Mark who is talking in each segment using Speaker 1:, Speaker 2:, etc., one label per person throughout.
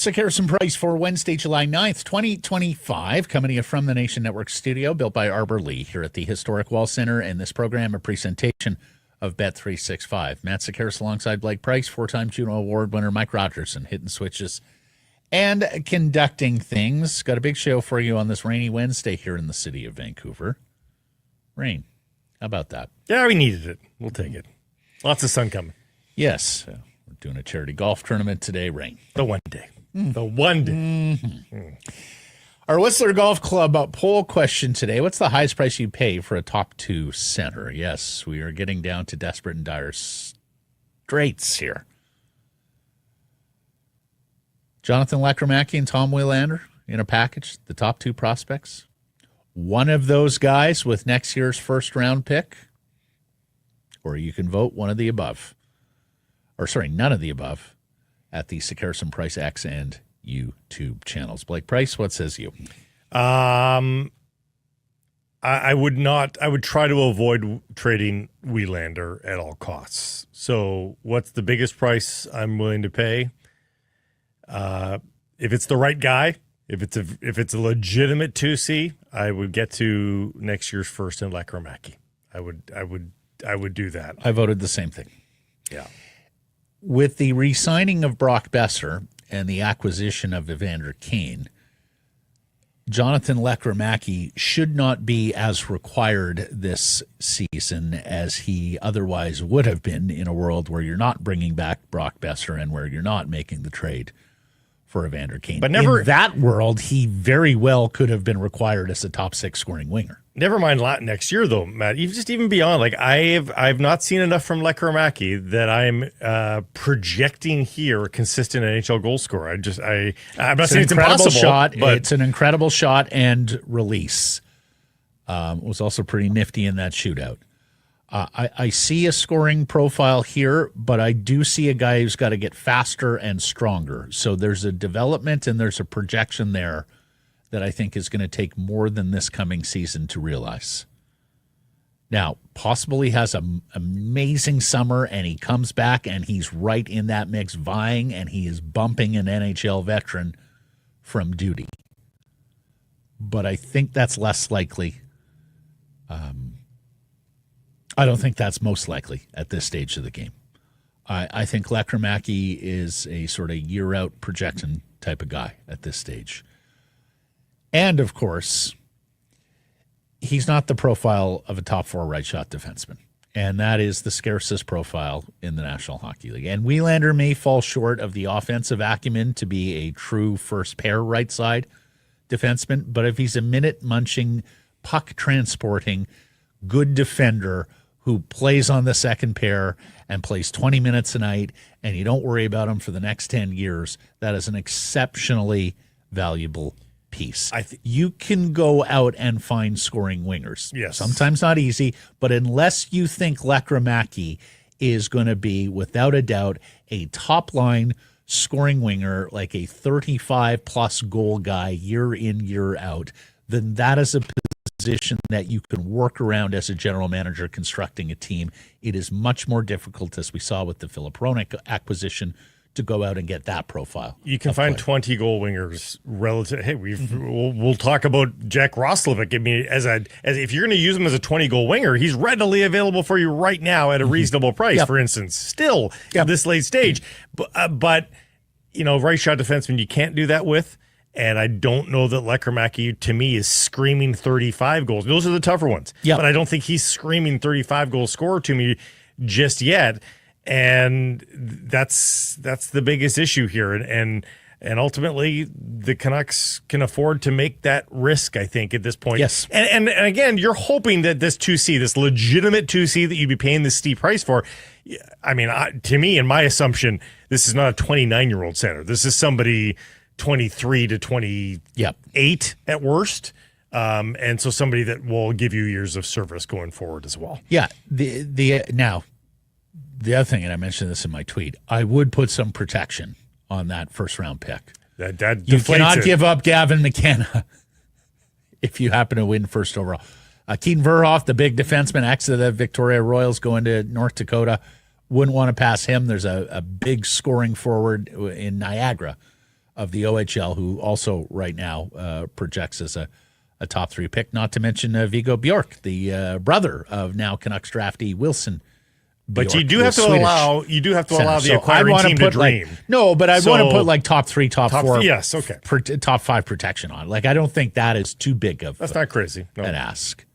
Speaker 1: Sakaris and Price for Wednesday, July 9th, 2025, coming to you from the Nation Network studio, built by Arbor Lee here at the Historic Wall Center, and this program a presentation of Bet365. Matt Sakaris alongside Blake Price, four-time Juno Award winner Mike Rogerson, hitting switches and conducting things. Got a big show for you on this rainy Wednesday here in the city of Vancouver. Rain. How about that?
Speaker 2: Yeah, we needed it. We'll take it. Lots of sun coming.
Speaker 1: Yes. We're doing a charity golf tournament today. Rain.
Speaker 2: The one day. The one day.
Speaker 1: Mm-hmm. Our Whistler Golf Club poll question today. What's the highest price you pay for a top two center? Yes, we are getting down to desperate and dire straits here. Jonathan Lekkerimäki and Tom Willander in a package, the top two prospects. One of those guys with next year's first round pick, or you can vote one of the above. Or sorry, none of the above at the Sakaris and Price X and YouTube channels. Blake Price, what says you?
Speaker 2: I would try to avoid trading Willander at all costs. So what's the biggest price I'm willing to pay? If it's the right guy, if it's a legitimate 2C, I would get to next year's first in Lekkerimäki. I would do that.
Speaker 1: I voted the same thing.
Speaker 2: Yeah.
Speaker 1: With the re-signing of Brock Besser and the acquisition of Evander Kane, Jonathan Lekkerimäki should not be as required this season as he otherwise would have been in a world where you're not bringing back Brock Besser and where you're not making the trade for Evander Kane.
Speaker 2: But never
Speaker 1: in that world, he very well could have been required as a top six scoring winger.
Speaker 2: Never mind next year, though, Matt. Even beyond, like I've not seen enough from Lekkerimäki that I'm projecting here a consistent NHL goal scorer. I'm not saying it's impossible.
Speaker 1: But it's an incredible shot and release. Was also pretty nifty in that shootout. I see a scoring profile here, but I do see a guy who's got to get faster and stronger. So there's a development and there's a projection there that I think is going to take more than this coming season to realize. Now, possibly has an amazing summer and he comes back and he's right in that mix vying and he is bumping an NHL veteran from duty. But I think that's less likely. I don't think that's most likely at this stage of the game. I think Lekkerimäki is a sort of year-out projection type of guy at this stage. And, of course, he's not the profile of a top-four right-shot defenseman. And that is the scarcest profile in the National Hockey League. And Willander may fall short of the offensive acumen to be a true first-pair right-side defenseman. But if he's a minute-munching, puck-transporting, good defender who plays on the second pair and plays 20 minutes a night, and you don't worry about him for the next 10 years, that is an exceptionally valuable piece. You can go out and find scoring wingers.
Speaker 2: Yes.
Speaker 1: Sometimes not easy, but unless you think Lekkerimäki is going to be, without a doubt, a top-line scoring winger, like a 35-plus goal guy year in, year out, then that is a position that you can work around as a general manager constructing a team. It is much more difficult, as we saw with the Philip Hronek acquisition, to go out and get that profile.
Speaker 2: You can find 20 goal wingers relative. Hey, we'll talk about Jack Roslovic. I mean, as if you're going to use him as a 20 goal winger, he's readily available for you right now at a reasonable price. For instance, still at this late stage, but you know, right shot defenseman you can't do that with. And I don't know that Lekkerimäki, to me, is screaming 35 goals. Those are the tougher ones. But I don't think he's screaming 35 goal scorer to me just yet. And that's the biggest issue here. And ultimately, the Canucks can afford to make that risk, I think, at this point.
Speaker 1: Yes.
Speaker 2: And again, you're hoping that this 2C, this legitimate 2C that you'd be paying this steep price for, I mean, to me, in my assumption, this is not a 29-year-old center. This is somebody 23 to 28 at worst. And so somebody that will give you years of service going forward as well.
Speaker 1: Yeah. Now, the other thing, and I mentioned this in my tweet, I would put some protection on that first round pick.
Speaker 2: That
Speaker 1: you
Speaker 2: deflates
Speaker 1: cannot
Speaker 2: it.
Speaker 1: give up Gavin McKenna if you happen to win first overall. Keaton Verhoff, the big defenseman, ex of the Victoria Royals, going to North Dakota. Wouldn't want to pass him. There's a big scoring forward in Niagara of the OHL who also right now projects as a top 3 pick, not to mention Viggo Bjork, the brother of now Canucks draftee Wilson.
Speaker 2: But
Speaker 1: Bjork,
Speaker 2: you do have to allow the acquiring team to dream.
Speaker 1: But I want to put like top 3, top 4.
Speaker 2: Yes, okay.
Speaker 1: Top 5 protection on. Like, I don't think that is too big of
Speaker 2: that's not crazy. No.
Speaker 1: an ask.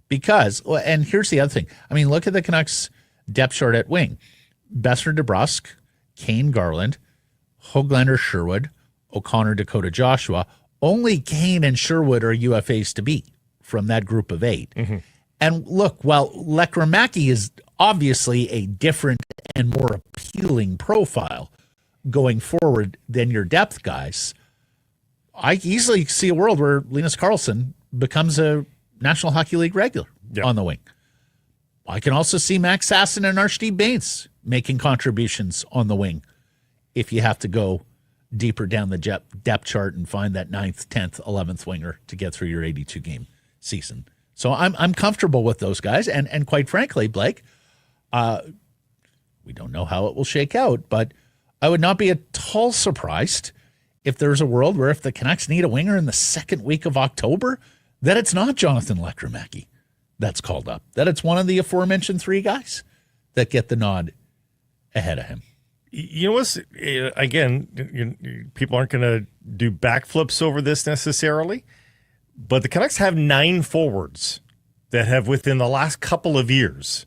Speaker 1: Because, and here's the other thing. I mean, look at the Canucks depth chart at wing. Besser DeBrusque, Kane Garland, Höglander Sherwood, O'Connor Dakota Joshua. Only Kane and Sherwood are UFAs to beat from that group of 8. Mm-hmm. And look, while Lekkerimäki is obviously a different and more appealing profile going forward than your depth guys, I easily see a world where Linus Karlsson becomes a National Hockey League regular on the wing. I can also see Max Sasson and Archie Baines making contributions on the wing if you have to go deeper down the depth chart and find that 9th, 10th, 11th winger to get through your 82-game season. So I'm comfortable with those guys. And quite frankly, Blake, we don't know how it will shake out, but I would not be at all surprised if there's a world where if the Canucks need a winger in the second week of October, that it's not Jonathan Lekkerimäki that's called up, that it's one of the aforementioned 3 guys that get the nod ahead of him.
Speaker 2: You know what's, again, people aren't going to do backflips over this necessarily, but the Canucks have 9 forwards that have within the last couple of years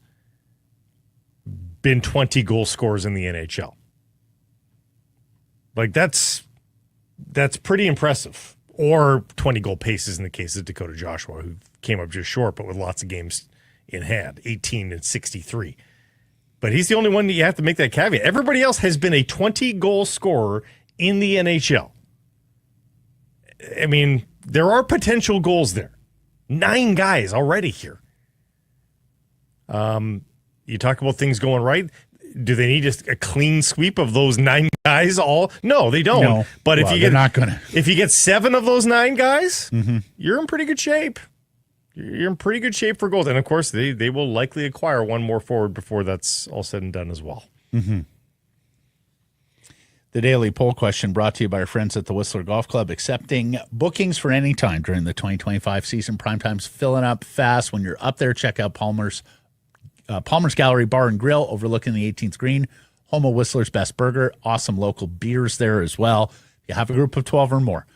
Speaker 2: been 20 goal scorers in the NHL. Like that's pretty impressive. Or 20 goal paces in the case of Dakota Joshua, who came up just short, but with lots of games in hand, 18 and 63. But he's the only one that you have to make that caveat. Everybody else has been a 20-goal scorer in the NHL. I mean, there are potential goals there. 9 guys already here. You talk about things going right. Do they need just a clean sweep of those 9 guys all? No, they don't.
Speaker 1: No.
Speaker 2: But
Speaker 1: Well, they're not gonna.
Speaker 2: If you get 7 of those 9 guys, you're in pretty good shape. You're in pretty good shape for goals. And, of course, they will likely acquire one more forward before that's all said and done as well.
Speaker 1: Mm-hmm. The daily poll question brought to you by our friends at the Whistler Golf Club, accepting bookings for any time during the 2025 season. Primetime's filling up fast. When you're up there, check out Palmer's Gallery Bar and Grill overlooking the 18th green. Home of Whistler's Best Burger. Awesome local beers there as well. If you have a group of 12 or more,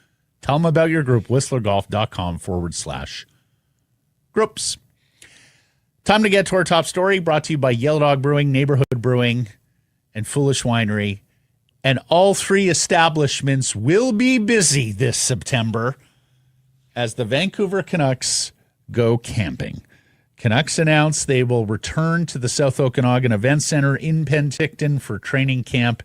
Speaker 1: tell them about your group, whistlergolf.com/groups. Time to get to our top story, brought to you by Yellow Dog Brewing, Neighborhood Brewing, and Foolish Winery. And all 3 establishments will be busy this September as the Vancouver Canucks go camping. Canucks announced they will return to the South Okanagan Event Center in Penticton for training camp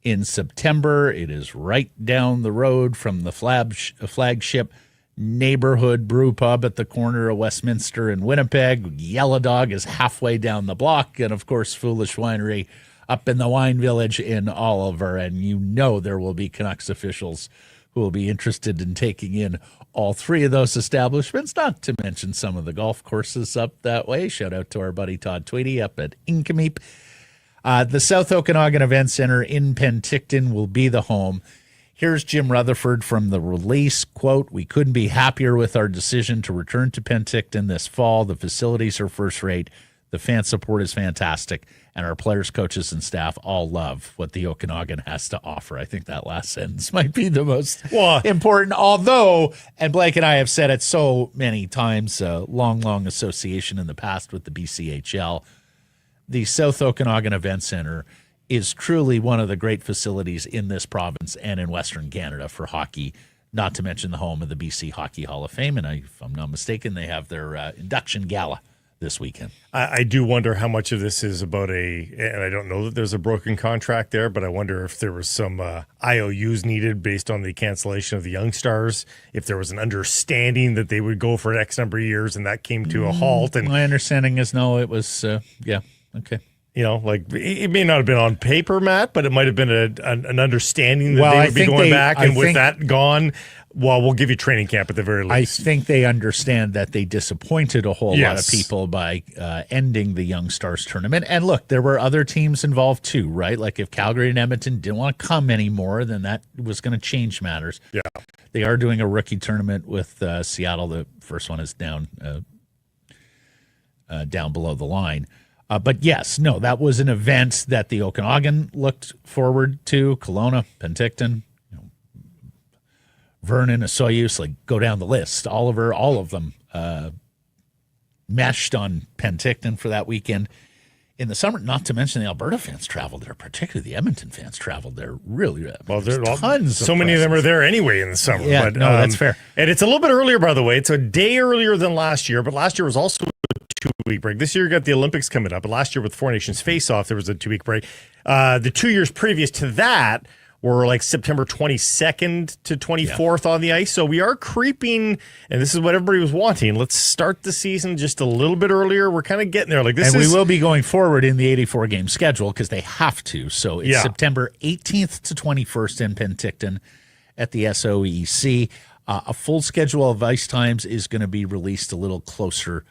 Speaker 1: in September. It is right down the road from the flagship neighborhood brew pub at the corner of Westminster and Winnipeg. Yellow Dog is halfway down the block. And, of course, Foolish Winery up in the wine village in Oliver. And you know there will be Canucks officials who will be interested in taking in all 3 of those establishments, not to mention some of the golf courses up that way. Shout out to our buddy Todd Tweedy up at Inkameep. The South Okanagan Event Center in Penticton will be the home. Here's Jim Rutherford from the release, quote, "We couldn't be happier with our decision to return to Penticton this fall. The facilities are first rate. The fan support is fantastic. And our players, coaches, and staff all love what the Okanagan has to offer." I think that last sentence might be the most important. Although, and Blake and I have said it so many times, long association in the past with the BCHL, the South Okanagan Event Center is truly one of the great facilities in this province and in Western Canada for hockey, not to mention the home of the BC Hockey Hall of Fame. And if I'm not mistaken, they have their induction gala this weekend.
Speaker 2: I do wonder how much of this is about and I don't know that there's a broken contract there, but I wonder if there was some IOUs needed based on the cancellation of the Young Stars, if there was an understanding that they would go for X number of years and that came to a halt. And
Speaker 1: my understanding is no, it was, yeah, okay.
Speaker 2: Like it may not have been on paper, Matt, but it might have been an understanding that they would be going back. And with that gone, we'll give you training camp at the very least.
Speaker 1: I think they understand that they disappointed a whole lot of people by ending the Young Stars tournament. And look, there were other teams involved too, right? Like if Calgary and Edmonton didn't want to come anymore, then that was going to change matters.
Speaker 2: Yeah.
Speaker 1: They are doing a rookie tournament with Seattle. The first one is down below the line. But yes, no, that was an event that the Okanagan looked forward to. Kelowna, Penticton, Vernon, Osoyoos, like go down the list. Oliver, all of them meshed on Penticton for that weekend in the summer. Not to mention the Alberta fans traveled there, particularly the Edmonton fans traveled there. Really, tons.
Speaker 2: So many of them are there anyway in the summer.
Speaker 1: Yeah,
Speaker 2: but,
Speaker 1: no, that's fair.
Speaker 2: And it's a little bit earlier, by the way. It's a day earlier than last year, but last year was also a 2-week break. This year you got the Olympics coming up, but last year with Four Nations Face-Off, there was a 2-week break. The 2 years previous to that were like September 22nd to 24th on the ice. So we are creeping, and this is what everybody was wanting. Let's start the season just a little bit earlier. We're kind of getting there.
Speaker 1: We will be going forward in the 84-game schedule because they have to. So it's September 18th to 21st in Penticton at the SOEC. A full schedule of ice times is going to be released a little closer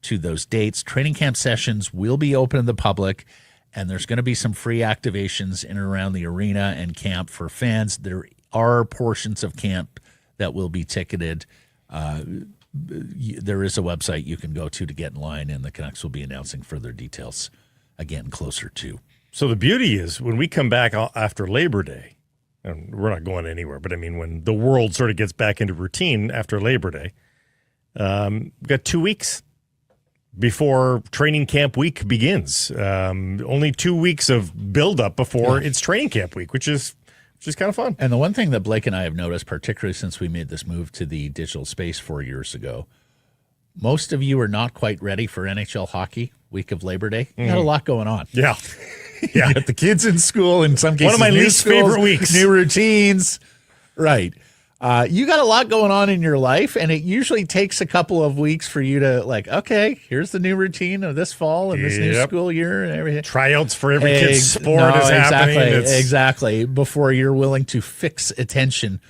Speaker 1: to those dates. Training camp sessions will be open to the public, and there's going to be some free activations in and around the arena and camp for fans. There are portions of camp that will be ticketed. There is a website you can go to get in line, and the Canucks will be announcing further details again closer to.
Speaker 2: So the beauty is when we come back after Labor Day, and we're not going anywhere, but I mean when the world sort of gets back into routine after Labor Day, we've got 2 weeks before training camp week begins. Only 2 weeks of buildup before it's training camp week, which is kind of fun.
Speaker 1: And the one thing that Blake and I have noticed, particularly since we made this move to the digital space 4 years ago, most of you are not quite ready for NHL hockey week of Labor Day. You got a lot going on.
Speaker 2: Yeah.
Speaker 1: Yeah. You got the kids in school, in some cases.
Speaker 2: One of my least favorite weeks.
Speaker 1: New routines. Right. You got a lot going on in your life, and it usually takes a couple of weeks for you to okay, here's the new routine of this fall and this new school year and everything.
Speaker 2: Tryouts for every kid's sport is happening.
Speaker 1: Exactly. Before you're willing to fix attention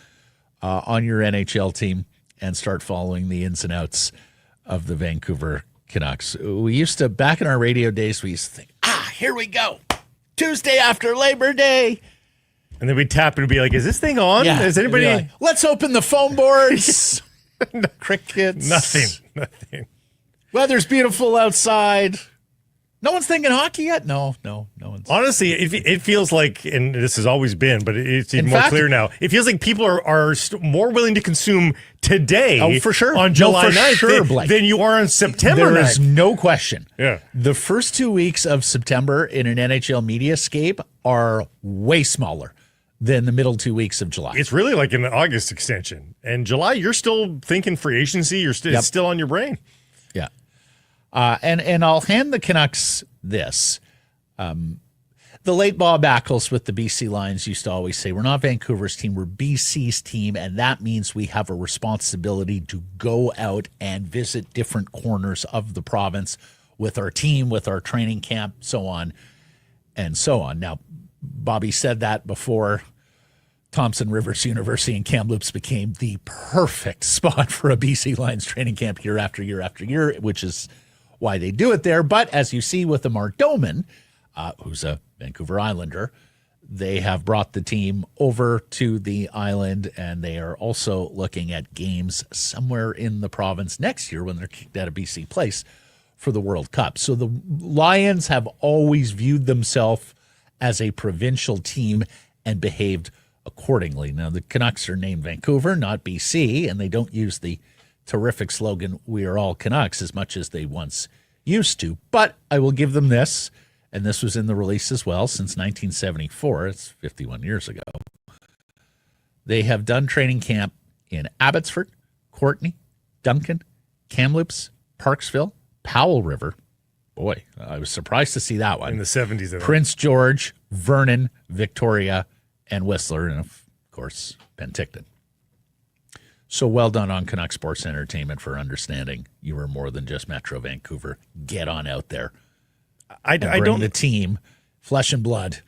Speaker 1: on your NHL team and start following the ins and outs of the Vancouver Canucks. We used to, back in our radio days, we used to think, here we go. Tuesday after Labor Day.
Speaker 2: And then we'd tap and be like, is this thing on?
Speaker 1: Yeah.
Speaker 2: Is anybody?
Speaker 1: Like, let's open the phone boards. Crickets.
Speaker 2: Nothing.
Speaker 1: Weather's beautiful outside. No one's thinking hockey yet? No one's.
Speaker 2: Honestly, it feels like, and this has always been, but it's even more clear now. It feels like people are more willing to consume today
Speaker 1: for sure.
Speaker 2: on July 9th than you are on September 9th.
Speaker 1: There is no question.
Speaker 2: Yeah.
Speaker 1: The first 2 weeks of September in an NHL mediascape are way smaller than the middle 2 weeks of July.
Speaker 2: It's really like an August extension. And July, you're still thinking free agency. You're it's still on your brain.
Speaker 1: Yeah. And I'll hand the Canucks this. The late Bob Ackles with the BC Lions used to always say, we're not Vancouver's team, we're BC's team, and that means we have a responsibility to go out and visit different corners of the province with our team, with our training camp, so on and so on. Now, Bobby said that before Thompson Rivers University in Kamloops became the perfect spot for a BC Lions training camp year after year after year, which is why they do it there. But as you see with Amar Doman, who's a Vancouver Islander, they have brought the team over to the island, and they are also looking at games somewhere in the province next year when they're kicked out of BC Place for the World Cup. So the Lions have always viewed themselves as a provincial team and behaved accordingly. Now, the Canucks are named Vancouver, not BC, and they don't use the terrific slogan, "We are all Canucks," as much as they once used to. But I will give them this, and this was in the release as well, since 1974. It's 51 years ago. They have done training camp in Abbotsford, Courtenay, Duncan, Kamloops, Parksville, Powell River. Boy, I was surprised to see that one.
Speaker 2: In the 70s. I think.
Speaker 1: Prince George, Vernon, Victoria, and Whistler, and of course, Penticton. So well done on Canucks Sports Entertainment for understanding you were more than just Metro Vancouver. Get on out there.
Speaker 2: I don't
Speaker 1: the team, flesh and blood,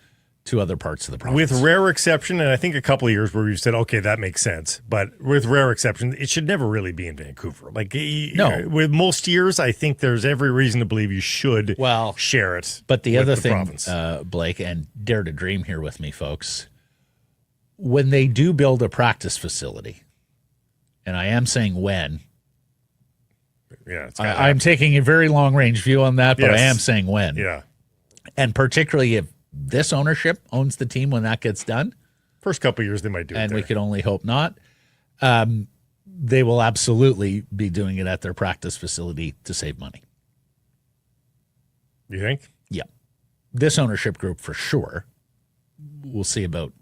Speaker 1: to other parts of the province.
Speaker 2: With rare exception, and I think a couple of years where we've said, okay, that makes sense. But with rare exception, it should never really be in Vancouver. Like,
Speaker 1: no.
Speaker 2: With most years, I think there's every reason to believe you should share it.
Speaker 1: But the other thing,
Speaker 2: province.
Speaker 1: Blake, and dare to dream here with me, folks, when they do build a practice facility, and I am saying when, I'm taking a very long-range view on that, but I am saying when.
Speaker 2: Yeah.
Speaker 1: And particularly if this ownership owns the team when that gets done.
Speaker 2: First couple of years they might do it
Speaker 1: and
Speaker 2: there.
Speaker 1: we could only hope not. They will absolutely be doing it at their practice facility to save money.
Speaker 2: You think?
Speaker 1: Yeah. This ownership group for sure. We'll see about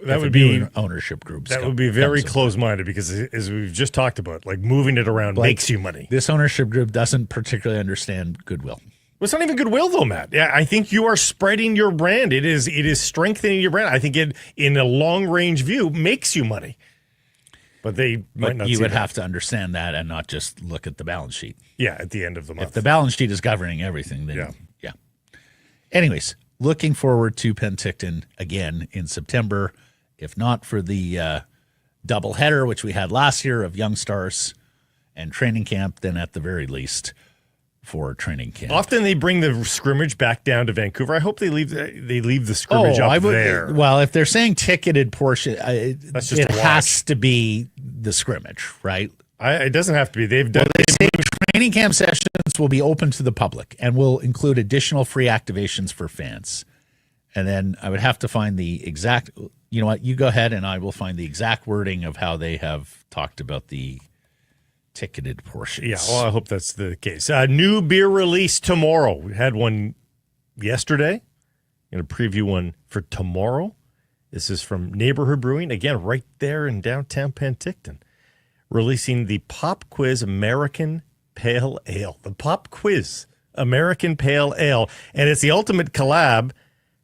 Speaker 2: that would be
Speaker 1: ownership groups.
Speaker 2: That would be very close-minded because, as we've just talked about, like moving it around makes you money.
Speaker 1: This ownership group doesn't particularly understand goodwill.
Speaker 2: Well, it's not even goodwill, though, Matt. Yeah, I think you are spreading your brand. It is strengthening your brand. I think it, in a long-range view, makes you money. But they might not.
Speaker 1: You would have to understand that and not just look at the balance sheet.
Speaker 2: Yeah, at the end of the month.
Speaker 1: If the balance sheet is governing everything, then yeah. Anyways, looking forward to Penticton again in September. If not for the doubleheader, which we had last year of Young Stars and training camp, then at the very least for training camp.
Speaker 2: Often they bring the scrimmage back down to Vancouver. I hope they leave the scrimmage up there.
Speaker 1: Well, if they're saying ticketed portion,
Speaker 2: that's just
Speaker 1: it has to be the scrimmage, right?
Speaker 2: It doesn't have to be. They've done.
Speaker 1: Well, they say training camp sessions will be open to the public and will include additional free activations for fans. And then I would have to find the exact. You know what? You go ahead, and I will find the exact wording of how they have talked about the ticketed portions.
Speaker 2: Yeah, well, I hope that's the case. New beer release tomorrow. We had one yesterday. I'm going to preview one for tomorrow. This is from Neighborhood Brewing, again, right there in downtown Penticton, releasing the Pop Quiz American Pale Ale. The Pop Quiz American Pale Ale. And it's the ultimate collab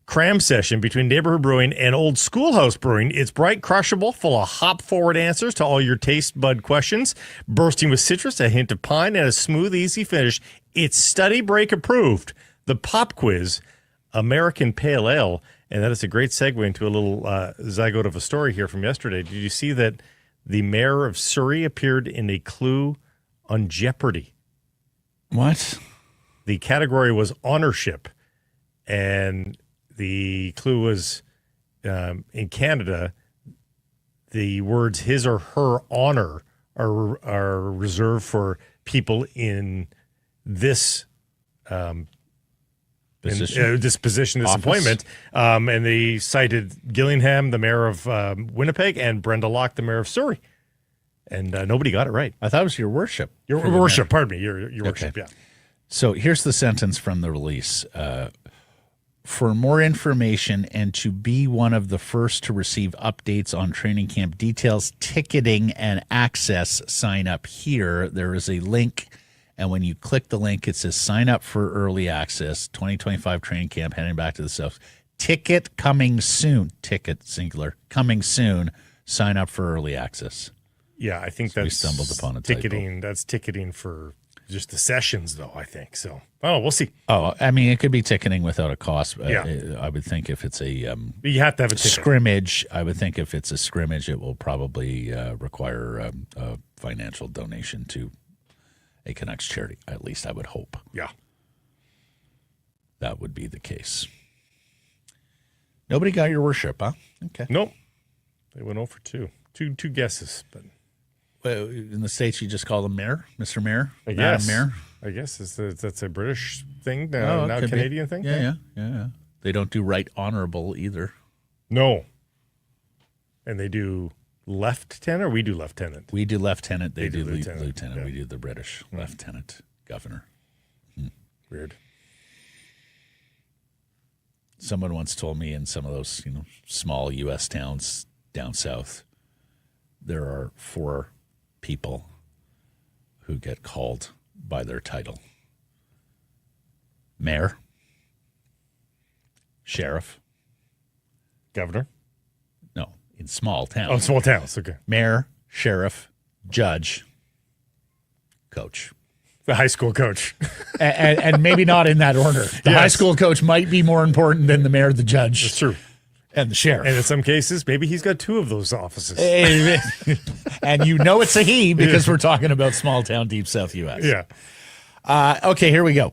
Speaker 2: cram session between Neighborhood Brewing and Old Schoolhouse Brewing. It's bright, crushable, full of hop-forward answers to all your taste bud questions, bursting with citrus, a hint of pine, and a smooth, easy finish. It's study break approved. The Pop Quiz American Pale Ale. And that is a great segue into a little zygote of a story here from yesterday. Did you see that the mayor of Surrey appeared in a clue on Jeopardy?
Speaker 1: What?
Speaker 2: The category was ownership, and the clue was in Canada, the words his or her honor are reserved for people in this
Speaker 1: position,
Speaker 2: this appointment. And they cited Gillingham, the mayor of Winnipeg, and Brenda Locke, the mayor of Surrey. And nobody got it right.
Speaker 1: I thought it was your worship.
Speaker 2: Your worship, pardon me. Your worship, yeah.
Speaker 1: So here's the sentence from the release. For more information and to be one of the first to receive updates on training camp details, ticketing, and access, sign up here. There is a link, and when you click the link, it says sign up for early access, 2025 training camp, heading back to the south. Ticket coming soon. Ticket, singular, coming soon. Sign up for early access.
Speaker 2: Yeah, I think
Speaker 1: So
Speaker 2: that's
Speaker 1: we stumbled upon a
Speaker 2: ticketing. That's ticketing for just the sessions, though, I think. So, we'll see.
Speaker 1: Oh, I mean, it could be ticketing without a cost.
Speaker 2: Yeah.
Speaker 1: I would think if it's a
Speaker 2: you have to have a ticket.
Speaker 1: Scrimmage, I would think if it's a scrimmage, it will probably require a financial donation to a Canucks charity. At least I would hope.
Speaker 2: Yeah.
Speaker 1: That would be the case. Nobody got your worship, huh? Okay.
Speaker 2: Nope. They went 0 for 2. Two guesses, but
Speaker 1: in the States, you just call them mayor, Mr. Mayor,
Speaker 2: I
Speaker 1: Madam
Speaker 2: guess.
Speaker 1: Mayor.
Speaker 2: I guess that's a British thing now, now
Speaker 1: could
Speaker 2: Canadian
Speaker 1: be.
Speaker 2: thing.
Speaker 1: Yeah. They don't do right honorable either.
Speaker 2: No. And they do lieutenant, or we do lieutenant?
Speaker 1: We do lieutenant. They do lieutenant.
Speaker 2: Yeah.
Speaker 1: We do the British lieutenant governor.
Speaker 2: Weird.
Speaker 1: Someone once told me in some of those, small U.S. towns down south, there are 4 people who get called by their title. Mayor, sheriff,
Speaker 2: Governor?
Speaker 1: no, in small towns.
Speaker 2: Oh, small towns. Okay.
Speaker 1: Mayor, sheriff, judge, coach.
Speaker 2: The high school coach.
Speaker 1: and maybe not in that order. The high school coach might be more important than the mayor, the judge.
Speaker 2: That's true.
Speaker 1: And the sheriff.
Speaker 2: And in some cases, maybe he's got two of those offices.
Speaker 1: And you know it's a he because we're talking about small town, deep south U.S.
Speaker 2: Yeah.
Speaker 1: Okay, here we go.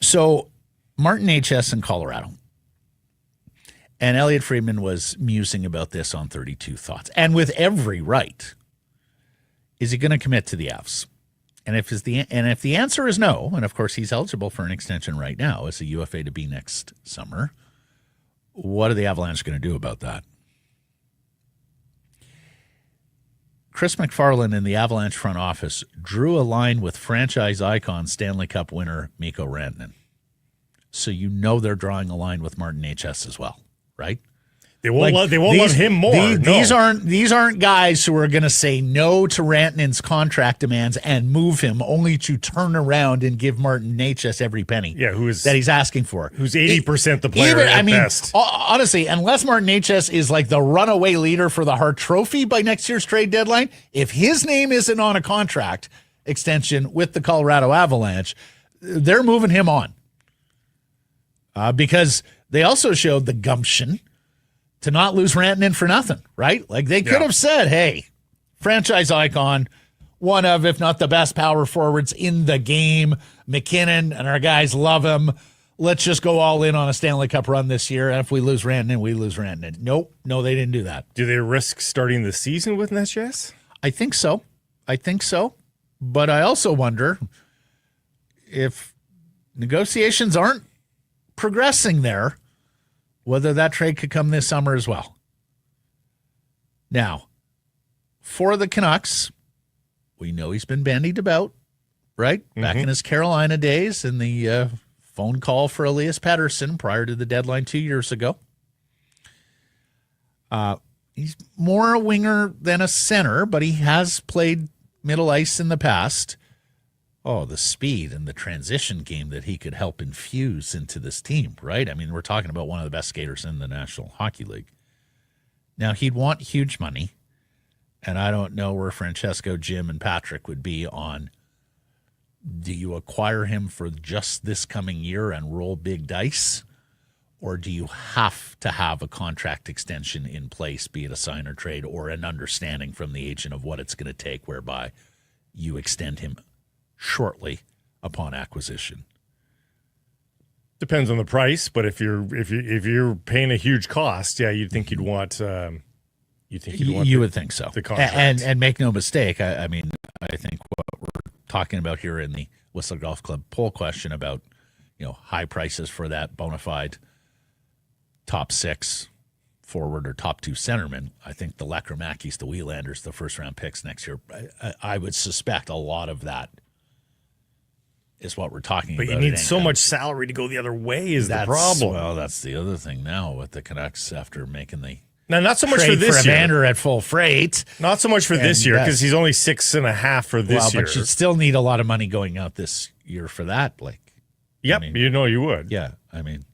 Speaker 1: So Martin H.S. in Colorado. And Elliot Friedman was musing about this on 32 Thoughts. And with every right. Is he going to commit to the Avs? And if the answer is no, and of course he's eligible for an extension right now as a UFA to be next summer, what are the Avalanche going to do about that? Chris McFarland in the Avalanche front office drew a line with franchise icon Stanley Cup winner Mikko Rantanen. So you know they're drawing a line with Martin H.S. as well, right?
Speaker 2: They won't love him more.
Speaker 1: These aren't guys who are going to say no to Rantanen's contract demands and move him only to turn around and give Martin H.S. every penny that he's asking for.
Speaker 2: Who's 80% the player best.
Speaker 1: Honestly, unless Martin H.S. is like the runaway leader for the Hart Trophy by next year's trade deadline, if his name isn't on a contract extension with the Colorado Avalanche, they're moving him on. Because they also showed the gumption to not lose Rantanen for nothing, right? Like they could have said, hey, franchise icon, one of, if not the best power forwards in the game, McKinnon and our guys love him. Let's just go all in on a Stanley Cup run this year. And if we lose Rantanen, we lose Rantanen. Nope. No, they didn't do that.
Speaker 2: Do they risk starting the season with Nets?
Speaker 1: I think so. But I also wonder if negotiations aren't progressing there, whether that trade could come this summer as well. Now, for the Canucks, we know he's been bandied about, right? Mm-hmm. Back in his Carolina days and the phone call for Elias Pettersson prior to the deadline 2 years ago. He's more a winger than a center, but he has played middle ice in the past. Oh, the speed and the transition game that he could help infuse into this team, right? I mean, we're talking about one of the best skaters in the National Hockey League. Now, he'd want huge money, and I don't know where Francesco, Jim, and Patrick would be on, do you acquire him for just this coming year and roll big dice, or do you have to have a contract extension in place, be it a sign or trade, or an understanding from the agent of what it's going to take, whereby you extend him shortly upon acquisition?
Speaker 2: Depends on the price, but if you're paying a huge cost, you'd think you'd want. You
Speaker 1: would think so.
Speaker 2: The contract.
Speaker 1: And make no mistake, I mean, I think what we're talking about here in the Whistler Golf Club poll question about high prices for that bona fide top six forward or top two centerman. I think the Lekkerimäkis, the Willanders, the first round picks next year. I would suspect a lot of that is what we're talking about.
Speaker 2: But you need so much salary to go the other way is the problem.
Speaker 1: Well, that's the other thing now with the Canucks after making the
Speaker 2: not so much for this year.
Speaker 1: Evander at full freight.
Speaker 2: Not so much for this year because he's only 6.5 for this year.
Speaker 1: But you'd still need a lot of money going out this year for that, Blake.
Speaker 2: Yep, you would.
Speaker 1: Yeah, I mean,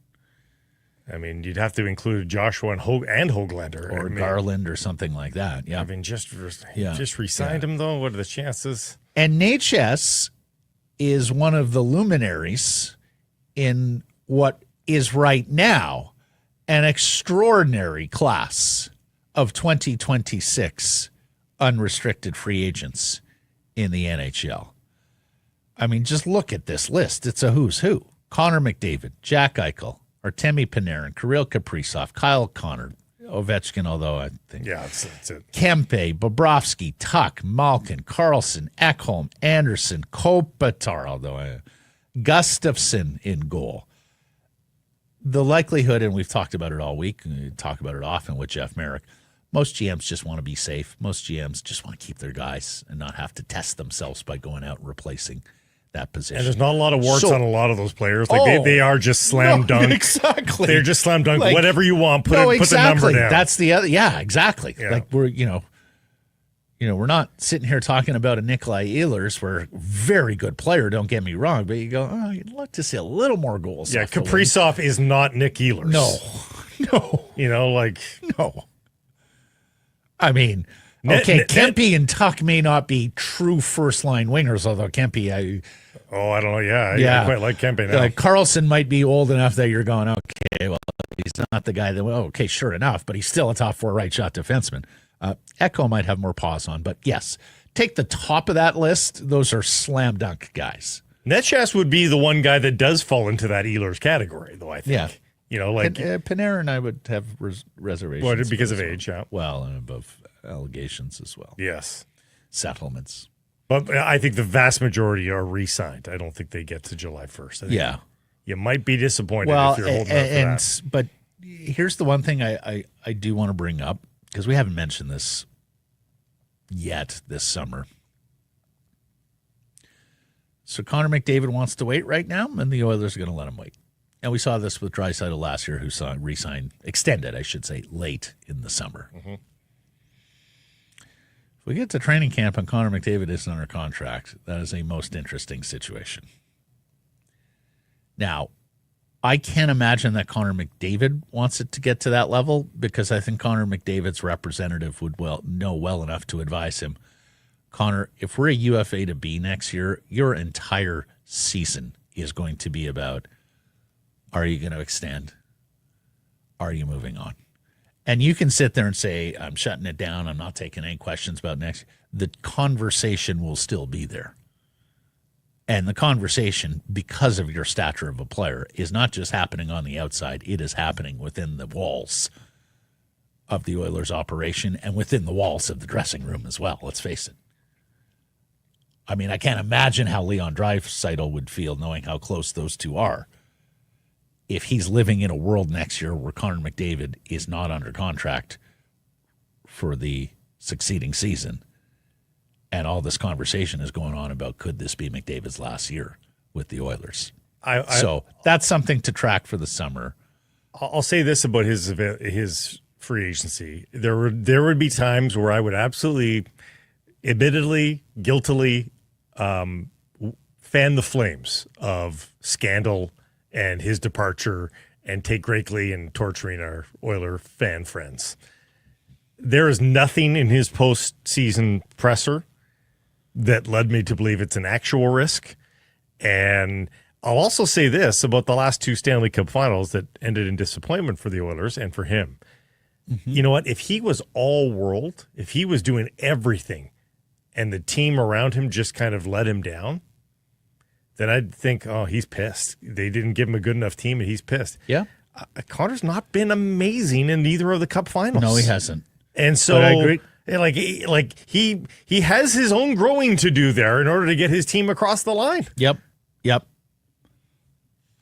Speaker 2: you'd have to include Joshua and Hoglander
Speaker 1: or Garland or something like that. Yeah,
Speaker 2: just re-signed him though. What are the chances?
Speaker 1: And HS is one of the luminaries in what is right now an extraordinary class of 2026 unrestricted free agents in the NHL. I mean, just look at this list. It's a who's who. Connor McDavid, Jack Eichel, Artemi Panarin, Kirill Kaprizov, Kyle Connor, Ovechkin, although I think.
Speaker 2: Yeah, that's it.
Speaker 1: Kempe, Bobrovsky, Tuck, Malkin, Carlson, Ekholm, Anderson, Kopitar, although Gustafsson in goal. The likelihood, and we've talked about it all week, and we talk about it often with Jeff Merrick, most GMs just want to be safe. Most GMs just want to keep their guys and not have to test themselves by going out and replacing that position.
Speaker 2: And there's not a lot of warts on a lot of those players. Like they are just slam dunk.
Speaker 1: Exactly.
Speaker 2: They're just slam dunk. Whatever you want, put the number down.
Speaker 1: That's the other. Yeah, exactly. Yeah. Like we're not sitting here talking about a Nikolai Ehlers, where very good player, don't get me wrong, but you go, oh, you'd like to see a little more goals.
Speaker 2: Yeah, Kaprizov is not Nick Ehlers.
Speaker 1: No.
Speaker 2: No.
Speaker 1: I mean, okay, Kempe and Tuck may not be true first-line wingers, although Kempe, I
Speaker 2: don't know. Yeah, I quite like Kempe now.
Speaker 1: Carlson might be old enough that you're going, okay, well, he's not the guy that, okay, sure enough, but he's still a top 4 right-shot defenseman. Echo might have more pause on, but yes, take the top of that list. Those are slam dunk guys.
Speaker 2: Netchas would be the one guy that does fall into that Ehlers category, though, I think.
Speaker 1: Yeah. Panarin, I would have reservations.
Speaker 2: Well, because of age, yeah.
Speaker 1: Well, and above allegations as well.
Speaker 2: Yes.
Speaker 1: Settlements.
Speaker 2: But I think the vast majority are re-signed. I don't think they get to July 1st. You might be disappointed if you're holding out for that.
Speaker 1: But here's the one thing I do want to bring up, because we haven't mentioned this yet this summer. So Connor McDavid wants to wait right now, and the Oilers are going to let him wait. And we saw this with Draisaitl last year, who re-signed, extended, I should say, late in the summer. Mm-hmm. If we get to training camp and Connor McDavid isn't under contract, that is a most interesting situation. Now, I can't imagine that Connor McDavid wants it to get to that level, because I think Connor McDavid's representative would know well enough to advise him, Connor, if we're a UFA to B next year, your entire season is going to be about, are you going to extend? Are you moving on? And you can sit there and say, I'm shutting it down. I'm not taking any questions about next. The conversation will still be there. And the conversation, because of your stature of a player, is not just happening on the outside. It is happening within the walls of the Oilers operation and within the walls of the dressing room as well. Let's face it. I mean, I can't imagine how Leon Draisaitl would feel knowing how close those two are if he's living in a world next year where Connor McDavid is not under contract for the succeeding season. And all this conversation is going on about, could this be McDavid's last year with the Oilers? So that's something to track for the summer.
Speaker 2: I'll say this about his free agency. There would be times where I would absolutely, admittedly, guiltily fan the flames of scandal and his departure and take greatly in torturing our Oiler fan friends. There is nothing in his postseason presser that led me to believe it's an actual risk. And I'll also say this about the last 2 Stanley Cup finals that ended in disappointment for the Oilers and for him. Mm-hmm. You know what? If he was all world, if he was doing everything and the team around him just kind of let him down, then I'd think, oh, he's pissed. They didn't give him a good enough team and he's pissed.
Speaker 1: Yeah.
Speaker 2: Connor's not been amazing in either of the Cup finals.
Speaker 1: No, he hasn't.
Speaker 2: And so
Speaker 1: but I agree.
Speaker 2: Like he has his own growing to do there in order to get his team across the line.
Speaker 1: Yep.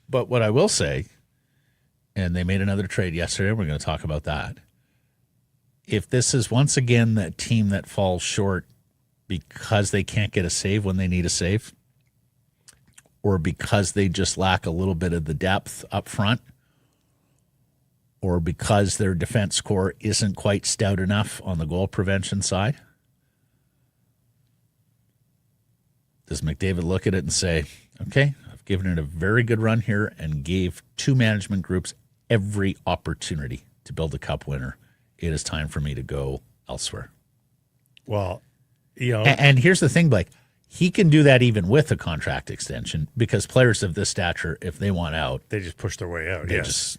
Speaker 1: But what I will say, and they made another trade yesterday, we're going to talk about that. If this is once again that team that falls short because they can't get a save when they need a save, or because they just lack a little bit of the depth up front, or because their defense core isn't quite stout enough on the goal prevention side, does McDavid look at it and say, okay, I've given it a very good run here and gave 2 management groups every opportunity to build a cup winner. It is time for me to go elsewhere.
Speaker 2: Well,
Speaker 1: And here's the thing, Blake. He can do that even with a contract extension, because players of this stature, if they want out,
Speaker 2: they just push their way out.
Speaker 1: Yes.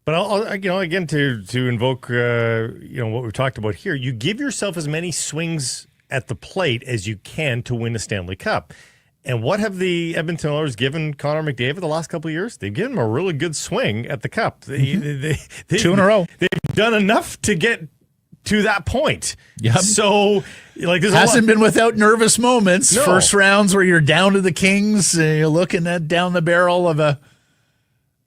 Speaker 2: But I'll again, to invoke what we've talked about here, you give yourself as many swings at the plate as you can to win a Stanley Cup. And what have the Edmonton Oilers given Connor McDavid the last couple of years? They've given him a really good swing at the Cup. They
Speaker 1: 2 in a row.
Speaker 2: They've done enough to get to that point.
Speaker 1: Yep.
Speaker 2: So, there's
Speaker 1: hasn't been without nervous moments.
Speaker 2: No.
Speaker 1: First rounds where you're down to the Kings, you're looking at down the barrel of a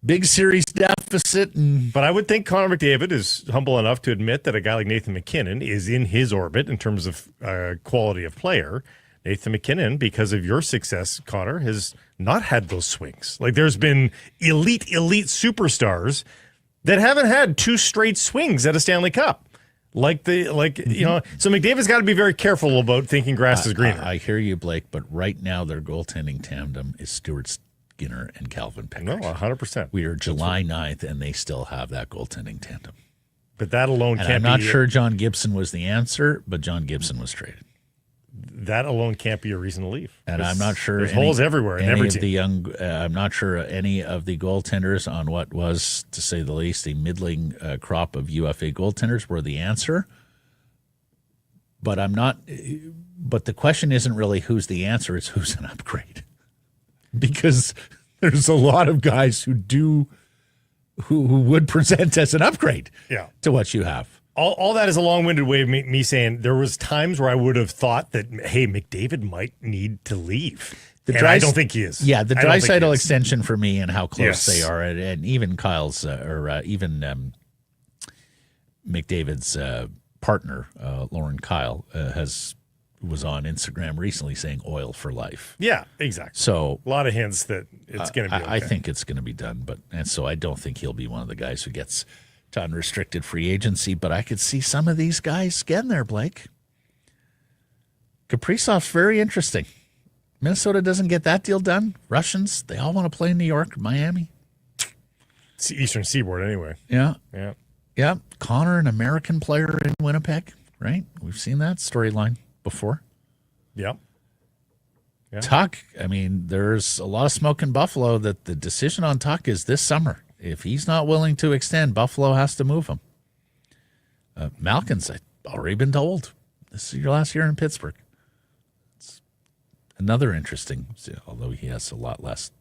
Speaker 1: big series deficit.
Speaker 2: But I would think Connor McDavid is humble enough to admit that a guy like Nathan MacKinnon is in his orbit in terms of quality of player. Nathan MacKinnon, because of your success, Connor, has not had those swings. There's been elite superstars that haven't had 2 straight swings at a Stanley Cup. Like you know, so McDavid's got to be very careful about thinking grass is greener.
Speaker 1: I hear you, Blake, but right now their goaltending tandem is Stuart Skinner and Calvin Pickard.
Speaker 2: No, 100%.
Speaker 1: We are July 9th, and they still have that goaltending tandem.
Speaker 2: But that alone
Speaker 1: and
Speaker 2: can't be.
Speaker 1: I'm not sure John Gibson was the answer, but John Gibson was traded.
Speaker 2: That alone can't be a reason to leave.
Speaker 1: And I'm not sure
Speaker 2: there's holes everywhere in every team.
Speaker 1: I'm not sure any of the goaltenders on what was, to say the least, a middling crop of UFA goaltenders were the answer. But But the question isn't really who's the answer; it's who's an upgrade. Because there's a lot of guys who would present as an upgrade. To what you have.
Speaker 2: All that is a long-winded way of me saying there was times where I would have thought that, hey, McDavid might need to leave. I don't think he is.
Speaker 1: Yeah, the Draisaitl extension for me and how close they are, and even Kyle's McDavid's partner, Lauren Kyle, was on Instagram recently saying oil for life.
Speaker 2: Yeah, exactly.
Speaker 1: So
Speaker 2: a lot of hints that it's going to be okay.
Speaker 1: I think it's going to be done, and so I don't think he'll be one of the guys who gets to unrestricted free agency, but I could see some of these guys getting there, Blake. Kaprizov's very interesting. Minnesota doesn't get that deal done. Russians, they all want to play in New York, Miami.
Speaker 2: It's the Eastern Seaboard anyway.
Speaker 1: Yeah. Connor, an American player in Winnipeg, right? We've seen that storyline before.
Speaker 2: Yeah.
Speaker 1: Tuck, I mean, there's a lot of smoke in Buffalo that the decision on Tuck is this summer. If he's not willing to extend, Buffalo has to move him. Malkin's already been told, this is your last year in Pittsburgh. It's another interesting, although he has a lot less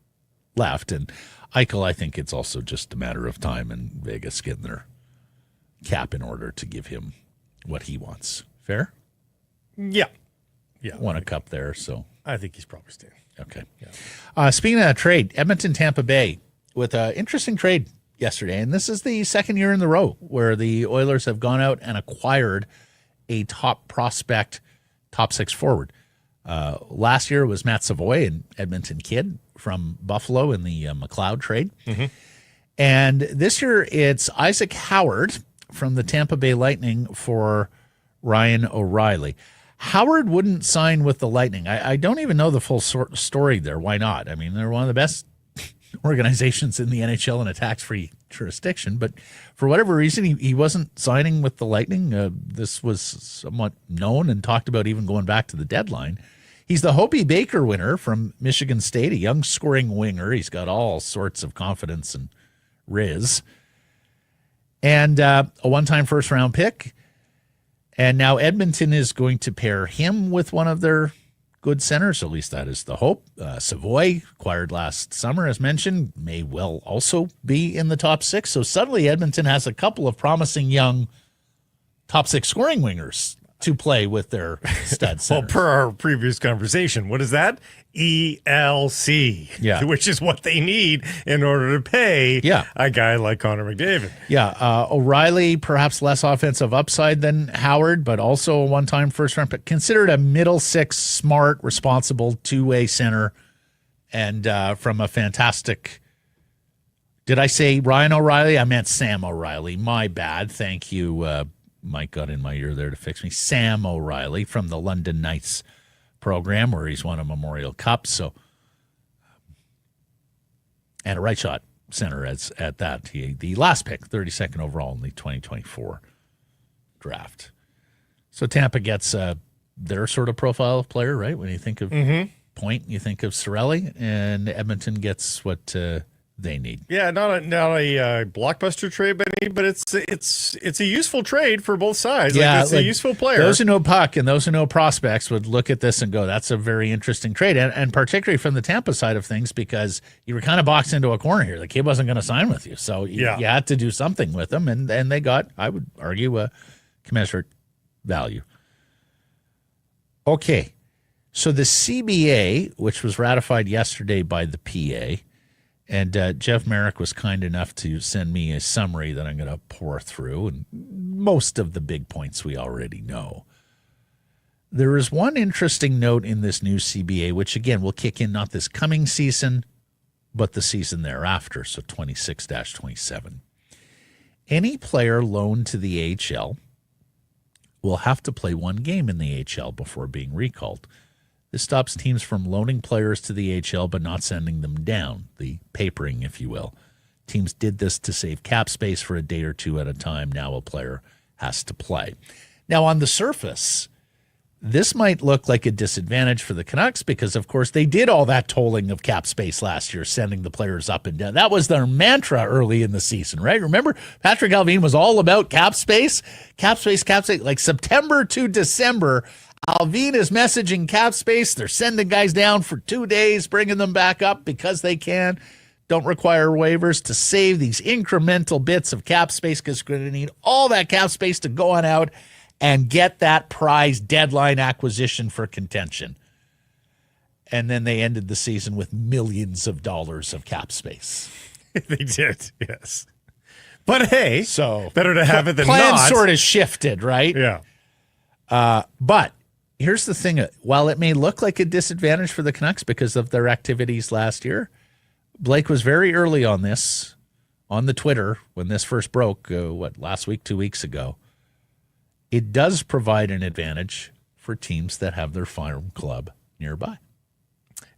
Speaker 1: left. And Eichel, I think it's also just a matter of time and Vegas getting their cap in order to give him what he wants. Fair?
Speaker 2: Yeah.
Speaker 1: Won a cup there, so.
Speaker 2: I think he's probably staying.
Speaker 1: Okay. Yeah. Speaking of that trade, Edmonton-Tampa Bay, with an interesting trade yesterday, and this is the second year in the row where the Oilers have gone out and acquired a top prospect, top six forward. Last year was Matt Savoy, an Edmonton kid from Buffalo in the McLeod trade. Mm-hmm. And this year it's Isaac Howard from the Tampa Bay Lightning for Ryan O'Reilly. Howard wouldn't sign with the Lightning. I don't even know the full story there. Why not? I mean, they're one of the best organizations in the NHL in a tax-free jurisdiction, but for whatever reason, he wasn't signing with the Lightning. This was somewhat known and talked about even going back to the deadline. He's the Hobey Baker winner from Michigan State, a young scoring winger. He's got all sorts of confidence and riz. And a one-time first-round pick. And now Edmonton is going to pair him with one of their good centers, at least that is the hope. Savoy, acquired last summer, as mentioned, may well also be in the top six. So suddenly Edmonton has a couple of promising young top six scoring wingers to play with their stud centers.
Speaker 2: Well, per our previous conversation, what is that? ELC, which is what they need in order to pay a guy like Connor McDavid.
Speaker 1: O'Reilly, perhaps less offensive upside than Howard, but also a one-time first-round pick. Considered a middle six, smart, responsible two-way center, and from a fantastic. Did I say Ryan O'Reilly? I meant Sam O'Reilly. My bad. Thank you. Mike got in my ear there to fix me. Sam O'Reilly from the London Knights program where he's won a Memorial Cup. So, and a right shot center at that. The last pick, 32nd overall in the 2024 draft. So Tampa gets their sort of profile of player, right? When you think of Point, you think of Cirelli, and Edmonton gets what they need.
Speaker 2: Yeah, not a blockbuster trade, but it's a useful trade for both sides.
Speaker 1: Yeah,
Speaker 2: it's a useful player.
Speaker 1: Those who know puck and those who know prospects would look at this and go, that's a very interesting trade. And particularly from the Tampa side of things, because you were kind of boxed into a corner here. The kid wasn't going to sign with you. So you had to do something with him. And they got, I would argue, a commensurate value. Okay. So the CBA, which was ratified yesterday by the PA, and Jeff Merrick was kind enough to send me a summary that I'm going to pour through, and most of the big points we already know. There is one interesting note in this new CBA, which, again, will kick in not this coming season, but the season thereafter, so 26-27. Any player loaned to the AHL will have to play one game in the AHL before being recalled. This stops teams from loaning players to the AHL but not sending them down, the papering, if you will. Teams did this to save cap space for a day or two at a time. Now a player has to play. Now, on the surface, this might look like a disadvantage for the Canucks because, of course, they did all that tolling of cap space last year, sending the players up and down. That was their mantra early in the season, right? Remember, Patrick Allvin was all about cap space. Like September to December, Allvin is messaging cap space. They're sending guys down for 2 days, bringing them back up because they can. Don't require waivers to save these incremental bits of cap space because we're going to need all that cap space to go on out and get that prize deadline acquisition for contention. And then they ended the season with millions of dollars of cap space.
Speaker 2: They did, yes. But hey,
Speaker 1: so
Speaker 2: better to have it than
Speaker 1: plan
Speaker 2: not.
Speaker 1: sort of shifted, right?
Speaker 2: Yeah.
Speaker 1: But here's the thing. While it may look like a disadvantage for the Canucks because of their activities last year, Blake was very early on this, on the Twitter, when this first broke, last week, 2 weeks ago. It does provide an advantage for teams that have their farm club nearby.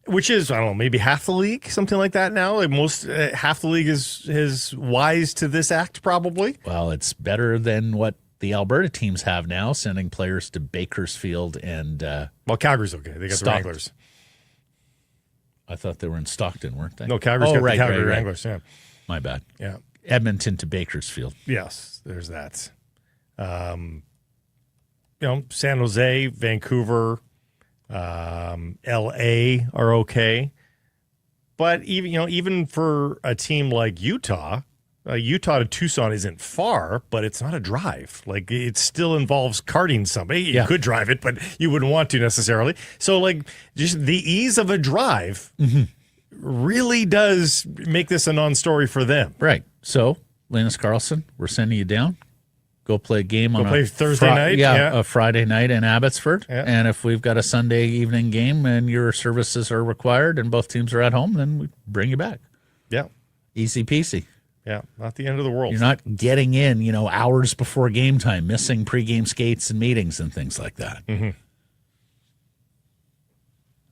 Speaker 2: Which is, I don't know, maybe half the league, something like that now. Like most half the league is wise to this act, probably.
Speaker 1: Well, it's better than what the Alberta teams have now, sending players to Bakersfield and
Speaker 2: well, Calgary's okay. They got the Wranglers.
Speaker 1: I thought they were in Stockton, weren't they?
Speaker 2: No, Calgary's got the Calgary Wranglers. Yeah,
Speaker 1: my bad.
Speaker 2: Yeah,
Speaker 1: Edmonton to Bakersfield.
Speaker 2: Yes, there's that. San Jose, Vancouver, LA are okay. But even for a team like Utah, Utah to Tucson isn't far, but it's not a drive. Like it still involves carting somebody. You could drive it, but you wouldn't want to necessarily. So like just the ease of a drive really does make this a non-story for them.
Speaker 1: Right. So Linus Karlsson, we're sending you down. Go play a game on
Speaker 2: a Thursday night.
Speaker 1: A Friday night in Abbotsford. Yeah. And if we've got a Sunday evening game and your services are required and both teams are at home, then we bring you back.
Speaker 2: Yeah.
Speaker 1: Easy peasy.
Speaker 2: Yeah, not the end of the world.
Speaker 1: You're not getting in, hours before game time, missing pregame skates and meetings and things like that.
Speaker 2: Mm-hmm.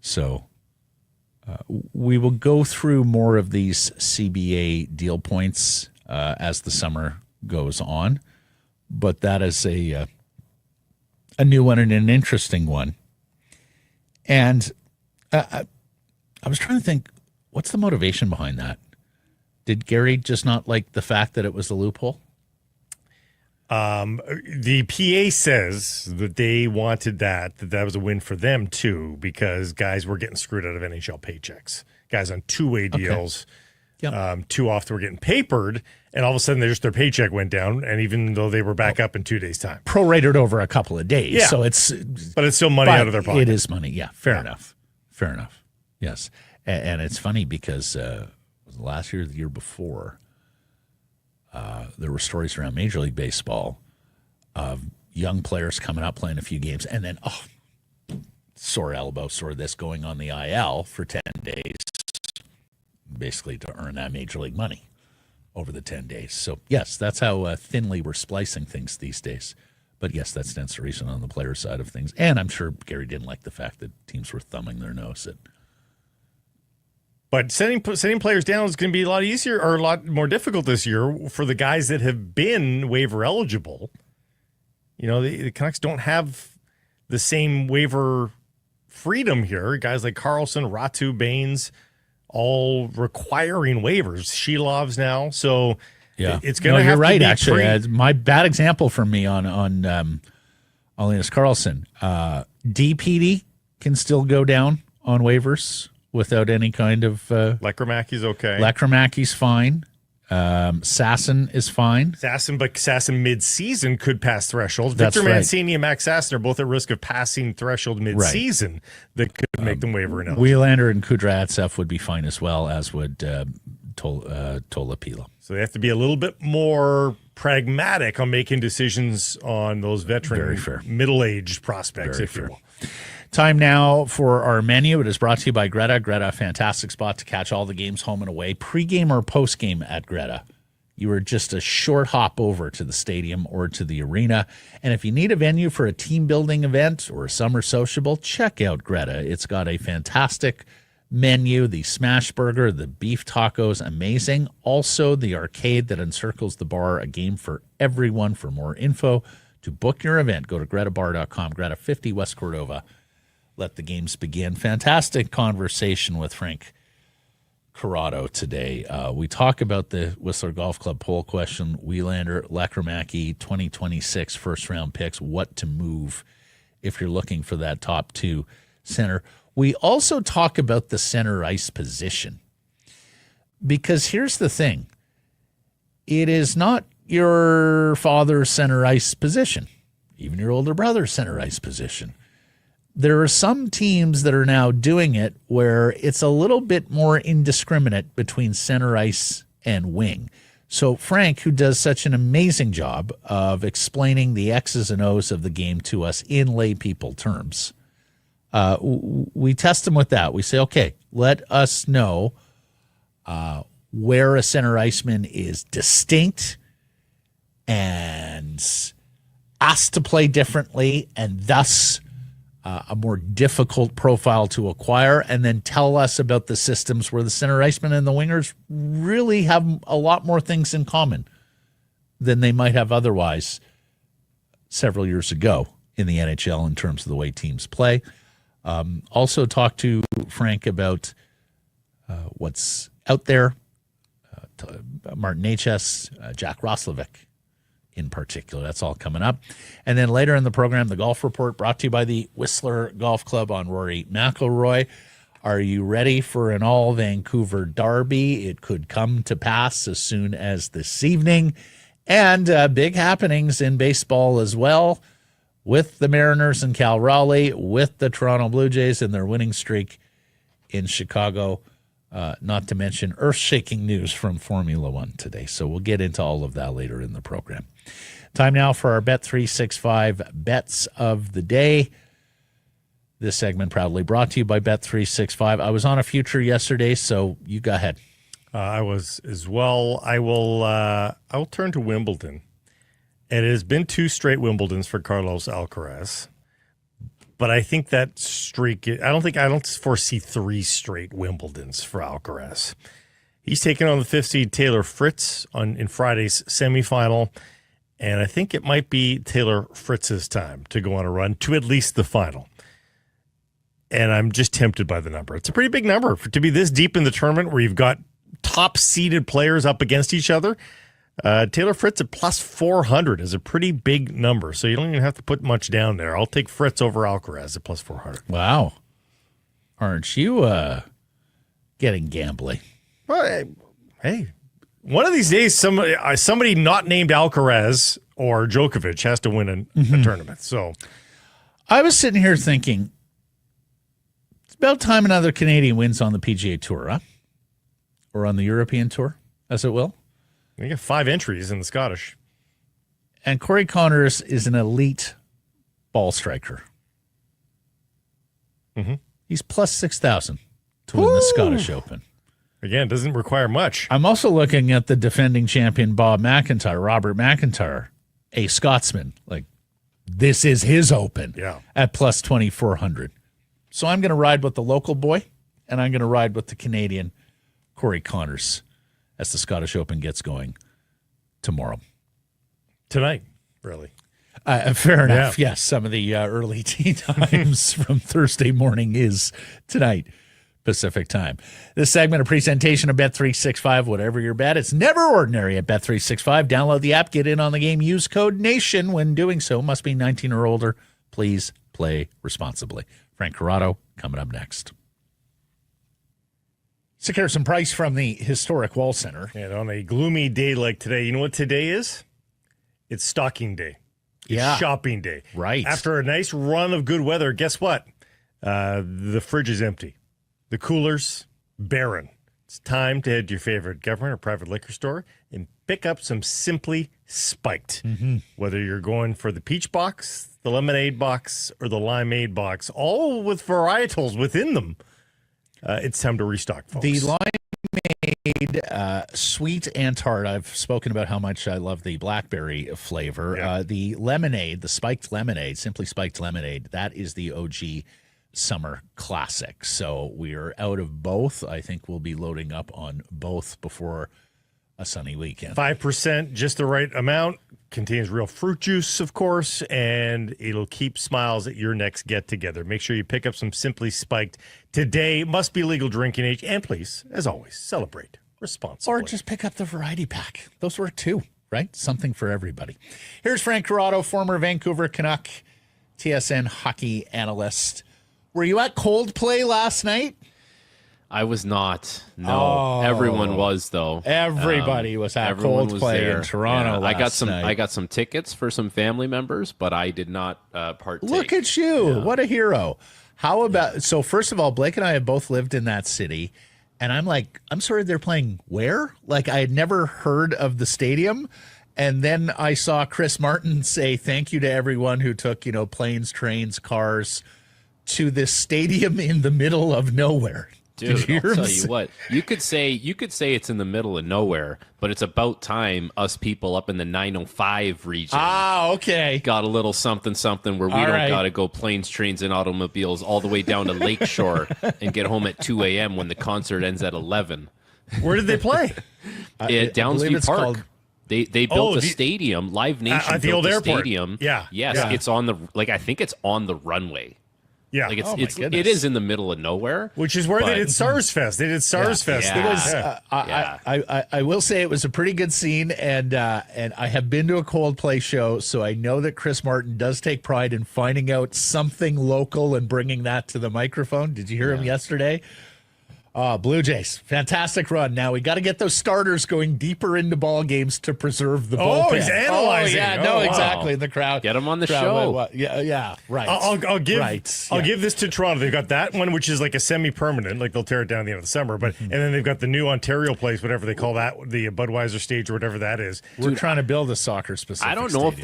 Speaker 1: So we will go through more of these CBA deal points as the summer goes on. But that is a new one and an interesting one. And I was trying to think, what's the motivation behind that? Did Gary just not like the fact that it was a loophole?
Speaker 2: The PA says that they wanted that was a win for them too, because guys were getting screwed out of NHL paychecks. Guys on two-way deals, too often were getting papered, and all of a sudden their paycheck went down, and even though they were back up in 2 days' time.
Speaker 1: Prorated over a couple of days.
Speaker 2: Yeah.
Speaker 1: So
Speaker 2: but it's still money out of their pocket.
Speaker 1: It is money, yeah. Fair enough. Yes. And it's funny because last year, the year before, there were stories around Major League Baseball of young players coming up, playing a few games, and then, sore elbow, sore this, going on the IL for 10 days, basically to earn that Major League money over the 10 days. So, yes, that's how thinly we're splicing things these days. But, yes, that stands to reason on the player side of things. And I'm sure Gary didn't like the fact that teams were thumbing their nose at.
Speaker 2: But sending players down is going to be a lot easier or a lot more difficult this year for the guys that have been waiver eligible. The Canucks don't have the same waiver freedom here. Guys like Karlsson, Ratu, Baines, all requiring waivers. Shilov's now, so it's going to have to be. You're right.
Speaker 1: Actually, my bad example for me on Linus Karlsson. DPD can still go down on waivers without any kind of.
Speaker 2: Lekkerimäki's okay.
Speaker 1: Lekkerimäki's fine. Sasson is fine.
Speaker 2: Sasson mid-season could pass thresholds.
Speaker 1: That's
Speaker 2: Victor
Speaker 1: right.
Speaker 2: Mancini and Max Sasson are both at risk of passing threshold mid-season that could make them waiver ineligible.
Speaker 1: Willander and Kudryavtsev would be fine as well, as would Tolopilo.
Speaker 2: So they have to be a little bit more pragmatic on making decisions on those veteran middle-aged prospects, if you will.
Speaker 1: Time now for our menu. It is brought to you by Greta. Greta, a fantastic spot to catch all the games home and away. Pre-game or post-game at Greta. You are just a short hop over to the stadium or to the arena. And if you need a venue for a team building event or a summer sociable, check out Greta. It's got a fantastic menu, the smash burger, the beef tacos, amazing. Also, the arcade that encircles the bar, a game for everyone. For more info, to book your event, go to gretabar.com, Greta 50 West Cordova. Let the games begin. Fantastic conversation with Frank Corrado today. We talk about the Whistler Golf Club poll question, Willander, Lekkerimäki, 2026 first-round picks, what to move if you're looking for that top two center. We also talk about the center ice position, because here's the thing. It is not your father's center ice position, even your older brother's center ice position. There are some teams that are now doing it where it's a little bit more indiscriminate between center ice and wing. So Frank, who does such an amazing job of explaining the X's and O's of the game to us in lay people terms, we test him with that. We say, okay, let us know where a center iceman is distinct and asked to play differently and thus a more difficult profile to acquire, and then tell us about the systems where the center iceman and the wingers really have a lot more things in common than they might have otherwise several years ago in the NHL in terms of the way teams play. Also talk to Frank about what's out there, Martin H.S., Jack Roslovic in particular. That's all coming up. And then later in the program, the Golf Report brought to you by the Whistler Golf Club on Rory McIlroy. Are you ready for an all-Vancouver derby? It could come to pass as soon as this evening. And big happenings in baseball as well, with the Mariners and Cal Raleigh, with the Toronto Blue Jays and their winning streak in Chicago. Not to mention earth-shaking news from Formula One today. So we'll get into all of that later in the program. Time now for our Bet365 Bets of the Day. This segment proudly brought to you by Bet365. I was on a future yesterday, so you go ahead.
Speaker 2: I was as well. I will turn to Wimbledon. And it has been 2 straight Wimbledons for Carlos Alcaraz. But I think that streak, I don't foresee 3 straight Wimbledons for Alcaraz. He's taking on the 5th seed Taylor Fritz in Friday's semifinal. And I think it might be Taylor Fritz's time to go on a run to at least the final. And I'm just tempted by the number. It's a pretty big number to be this deep in the tournament where you've got top-seeded players up against each other. Taylor Fritz at plus 400 is a pretty big number, so you don't even have to put much down there. I'll take Fritz over Alcaraz at plus 400.
Speaker 1: Wow. Aren't you getting gambly?
Speaker 2: Well, hey, one of these days, somebody not named Alcaraz or Djokovic has to win a tournament. So
Speaker 1: I was sitting here thinking, it's about time another Canadian wins on the PGA Tour, huh? Or on the European Tour, as it will.
Speaker 2: You got 5 entries in the Scottish.
Speaker 1: And Corey Connors is an elite ball striker.
Speaker 2: Mm-hmm.
Speaker 1: He's plus 6,000 to win the Scottish Open.
Speaker 2: Again, doesn't require much.
Speaker 1: I'm also looking at the defending champion Robert McIntyre, a Scotsman. Like, this is his Open at plus 2,400. So I'm going to ride with the local boy, and I'm going to ride with the Canadian Corey Connors as the Scottish Open gets going tomorrow.
Speaker 2: Tonight, really.
Speaker 1: Fair enough. Yeah. Yes, some of the early tee times from Thursday morning is tonight, Pacific time. This segment, a presentation of Bet365. Whatever your bet, it's never ordinary at Bet365. Download the app, get in on the game, use code NATION. When doing so, must be 19 or older. Please play responsibly. Frank Corrado coming up next. Sakaris and Price from the historic Wall Center.
Speaker 2: And on a gloomy day like today, you know what today is? It's stocking day. It's shopping day.
Speaker 1: Right.
Speaker 2: After a nice run of good weather, guess what? The fridge is empty. The cooler's barren. It's time to head to your favorite government or private liquor store and pick up some Simply Spiked. Mm-hmm. Whether you're going for the peach box, the lemonade box, or the limeade box, all with varietals within them. It's time to restock, folks.
Speaker 1: The limeade sweet and tart. I've spoken about how much I love the blackberry flavor.
Speaker 2: Yeah.
Speaker 1: The lemonade, the spiked lemonade, simply spiked lemonade, that is the OG summer classic. So we're out of both. I think we'll be loading up on both before a sunny weekend.
Speaker 2: 5%, just the right amount. Contains real fruit juice, of course, and it'll keep smiles at your next get-together. Make sure you pick up some Simply Spiked today. Must be legal drinking age. And please, as always, celebrate responsibly.
Speaker 1: Or just pick up the variety pack. Those work too, right? Something for everybody. Here's Frank Corrado, former Vancouver Canuck, TSN hockey analyst. Were you at Coldplay last night?
Speaker 3: I was not. No, everyone was though.
Speaker 1: Everybody was at Coldplay in Toronto.
Speaker 3: Yeah,
Speaker 1: night.
Speaker 3: I got some tickets for some family members, but I did not partake.
Speaker 1: Look at you! Yeah. What a hero! How about so? First of all, Blake and I have both lived in that city, and I'm like, I'm sorry, they're playing where? Like I had never heard of the stadium. And then I saw Chris Martin say thank you to everyone who took, planes, trains, cars to this stadium in the middle of nowhere.
Speaker 3: Dude, I'll tell you what. You could say it's in the middle of nowhere, but it's about time us people up in the 905 region.
Speaker 1: Okay.
Speaker 3: Got a little something where we don't got to go planes, trains, and automobiles all the way down to Lakeshore and get home at 2 a.m. when the concert ends at 11.
Speaker 2: Where did they play?
Speaker 3: Downsview Park. They built a stadium. Live Nation
Speaker 2: at the
Speaker 3: built
Speaker 2: old
Speaker 3: a
Speaker 2: airport.
Speaker 3: stadium.
Speaker 2: Yeah.
Speaker 3: Yes,
Speaker 2: yeah.
Speaker 3: It's on the I think it's on the runway.
Speaker 2: Yeah,
Speaker 3: like it is in the middle of nowhere,
Speaker 2: which is where they did SARS Fest. They did SARS Fest.
Speaker 1: It was. I will say it was a pretty good scene, and I have been to a Coldplay show, so I know that Chris Martin does take pride in finding out something local and bringing that to the microphone. Did you hear him yesterday? Blue Jays, fantastic run. Now we got to get those starters going deeper into ball games to preserve the bullpen.
Speaker 2: Oh, he's analyzing.
Speaker 1: Exactly. In the crowd,
Speaker 3: get him on the show.
Speaker 1: Yeah, right.
Speaker 2: I'll give this to Toronto. They've got that one, which is like a semi-permanent, like they'll tear it down at the end of the summer. But and then they've got the new Ontario place, whatever they call that, the Budweiser stage or whatever that is.
Speaker 1: We're trying to build a soccer specific.
Speaker 3: I don't know if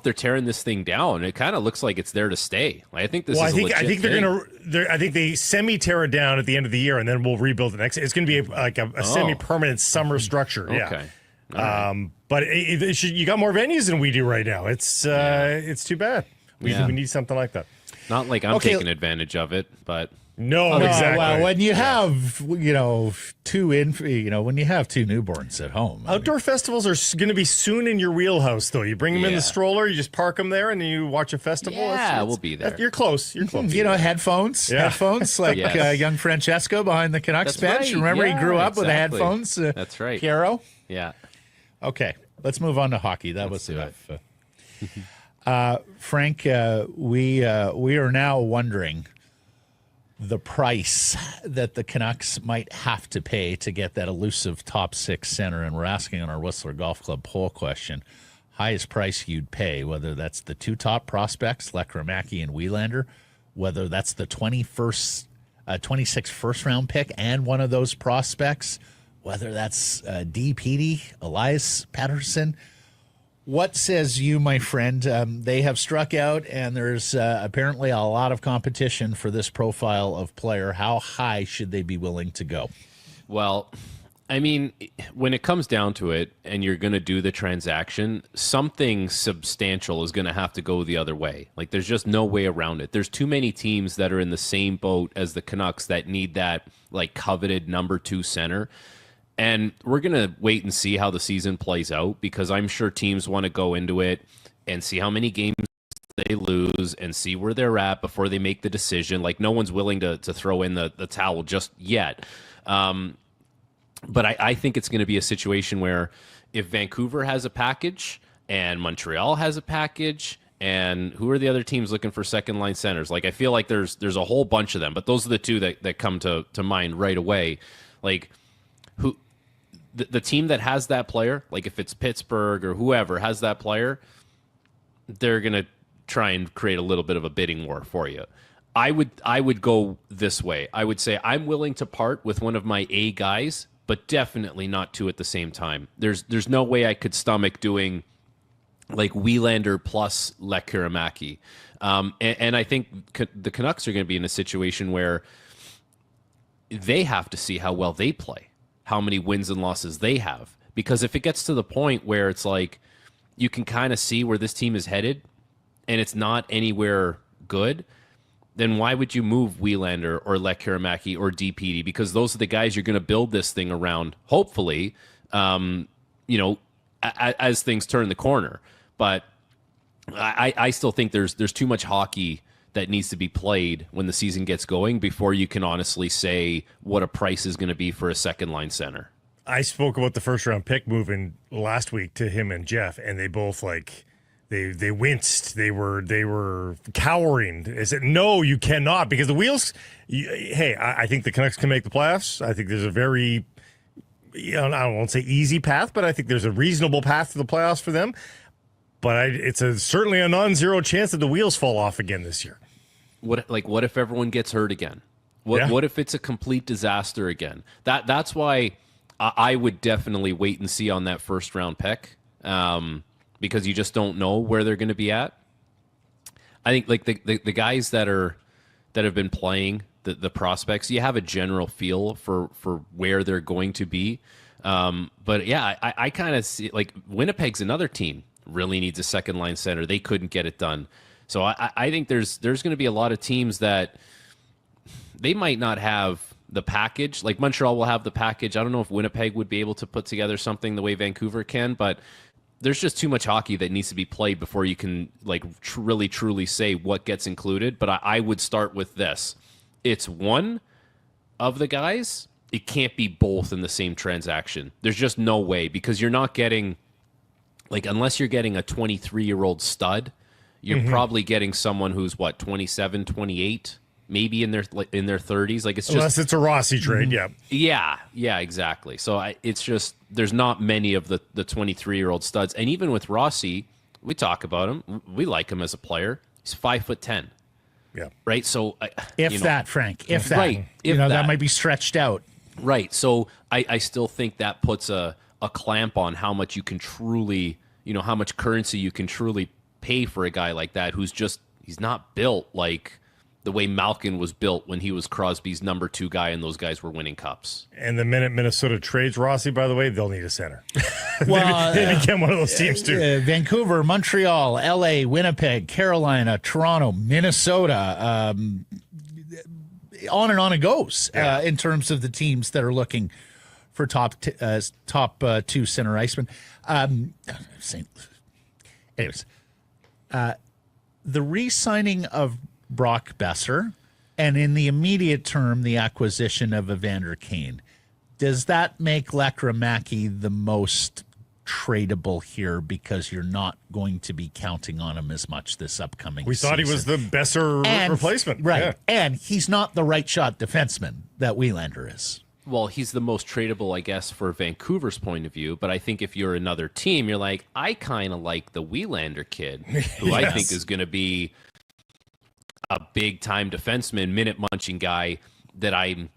Speaker 3: they're tearing this thing down. It kind of looks like it's there to stay. I think this. I
Speaker 2: think they're gonna. I think they semi-tear it down at the end of the year, and then we'll rebuild it next. It's going to be a semi-permanent summer structure.
Speaker 3: Okay.
Speaker 2: Yeah. But you got more venues than we do right now. It's too bad. We need something like that.
Speaker 3: Not like I'm taking advantage of it, but
Speaker 2: no, exactly.
Speaker 1: Well, when you have when you have two newborns at home,
Speaker 2: outdoor festivals are going to be soon in your wheelhouse. Though you bring them in the stroller, you just park them there, and then you watch a festival.
Speaker 3: Yeah, we'll be there.
Speaker 2: You're close. You're close.
Speaker 1: Headphones like young Francesco behind the Canucks bench. Right. Remember, he grew up with the headphones.
Speaker 3: That's right,
Speaker 1: Piero.
Speaker 3: Yeah.
Speaker 1: Okay, let's move on to hockey. Let's do enough. Frank, we are now wondering the price that the Canucks might have to pay to get that elusive top six center. And we're asking on our Whistler Golf Club poll question, highest price you'd pay, whether that's the two top prospects, Lekkerimäki and Willander, whether that's the 26th first round pick and one of those prospects, whether that's D. Petey, Elias Patterson. What says you, my friend? They have struck out, and there's apparently a lot of competition for this profile of player. How high should they be willing to go?
Speaker 3: Well, I mean, when it comes down to it, and you're going to do the transaction, something substantial is going to have to go the other way. Like, there's just no way around it. There's too many teams that are in the same boat as the Canucks that need that, like, coveted number 2 center. And we're going to wait and see how the season plays out, because I'm sure teams want to go into it and see how many games they lose and see where they're at before they make the decision. Like, no one's willing to throw in the towel just yet. But I think it's going to be a situation where if Vancouver has a package and Montreal has a package, and who are the other teams looking for second-line centers? Like, I feel like there's a whole bunch of them, but those are the two that come to mind right away. Like, who... The team that has that player, like if it's Pittsburgh or whoever has that player, they're going to try and create a little bit of a bidding war for you. I would go this way. I would say I'm willing to part with one of my A guys, but definitely not two at the same time. There's no way I could stomach doing like Willander plus Lekkerimäki. And I think the Canucks are going to be in a situation where they have to see how well they play. how many wins and losses they have. Because if it gets to the point where it's like you can kind of see where this team is headed and it's not anywhere good, then why would you move Willander or Lekkerimäki or DPD? Because those are the guys you're going to build this thing around, hopefully, as things turn the corner. But I still think there's too much hockey that needs to be played when the season gets going before you can honestly say what a price is going to be for a second-line center.
Speaker 2: I spoke about the first-round pick moving last week to him and Jeff, and they both, like, they winced. They were cowering. They said, no, you cannot, because the Wheels, I think the Canucks can make the playoffs. I think there's a very, I won't say easy path, but I think there's a reasonable path to the playoffs for them. But it's certainly a non-zero chance that the wheels fall off again this year.
Speaker 3: What if everyone gets hurt again? What if it's a complete disaster again? That's why I would definitely wait and see on that first round pick, because you just don't know where they're going to be at. I think like the guys that have been playing, the prospects, you have a general feel for where they're going to be. But yeah, I kind of see, like, Winnipeg's another team really needs a second line center. They couldn't get it done. So I think there's going to be a lot of teams that they might not have the package. Like Montreal will have the package. I don't know if Winnipeg would be able to put together something the way Vancouver can, but there's just too much hockey that needs to be played before you can like really truly say what gets included. But I would start with this. It's one of the guys. It can't be both in the same transaction. There's just no way, because you're not getting, like, unless you're getting a 23-year-old stud, you're probably getting someone who's 27, 28, maybe in their 30s. Like, it's just,
Speaker 2: unless it's a Rossi trade,
Speaker 3: yeah, exactly. So it's just, there's not many of the 23-year-old studs. And even with Rossi, we talk about him. We like him as a player. He's 5'10".
Speaker 2: Yeah.
Speaker 3: Right. So
Speaker 1: Frank, if that,
Speaker 3: right, if
Speaker 1: that might be stretched out.
Speaker 3: Right. So I still think that puts a clamp on how much you can truly, how much currency you can truly pay for a guy like that who's just, he's not built like the way Malkin was built when he was Crosby's number 2 guy and those guys were winning cups.
Speaker 2: And the minute Minnesota trades Rossi, by the way, they'll need a center. Well, they became one of those teams too.
Speaker 1: Vancouver, Montreal, LA, Winnipeg, Carolina, Toronto, Minnesota, on and on it goes in terms of the teams that are looking for top 2 center icemen. Anyways, the re-signing of Brock Besser, and in the immediate term, the acquisition of Evander Kane, does that make Lekkerimäki the most tradable here, because you're not going to be counting on him as much this upcoming season?
Speaker 2: We thought he was the Besser replacement.
Speaker 1: Right.
Speaker 2: Yeah.
Speaker 1: And he's not the right shot defenseman that Willander is.
Speaker 3: Well, he's the most tradable, I guess, for Vancouver's point of view. But I think if you're another team, you're like, I kind of like the Willander kid, who I think is going to be a big-time defenseman, minute-munching guy that I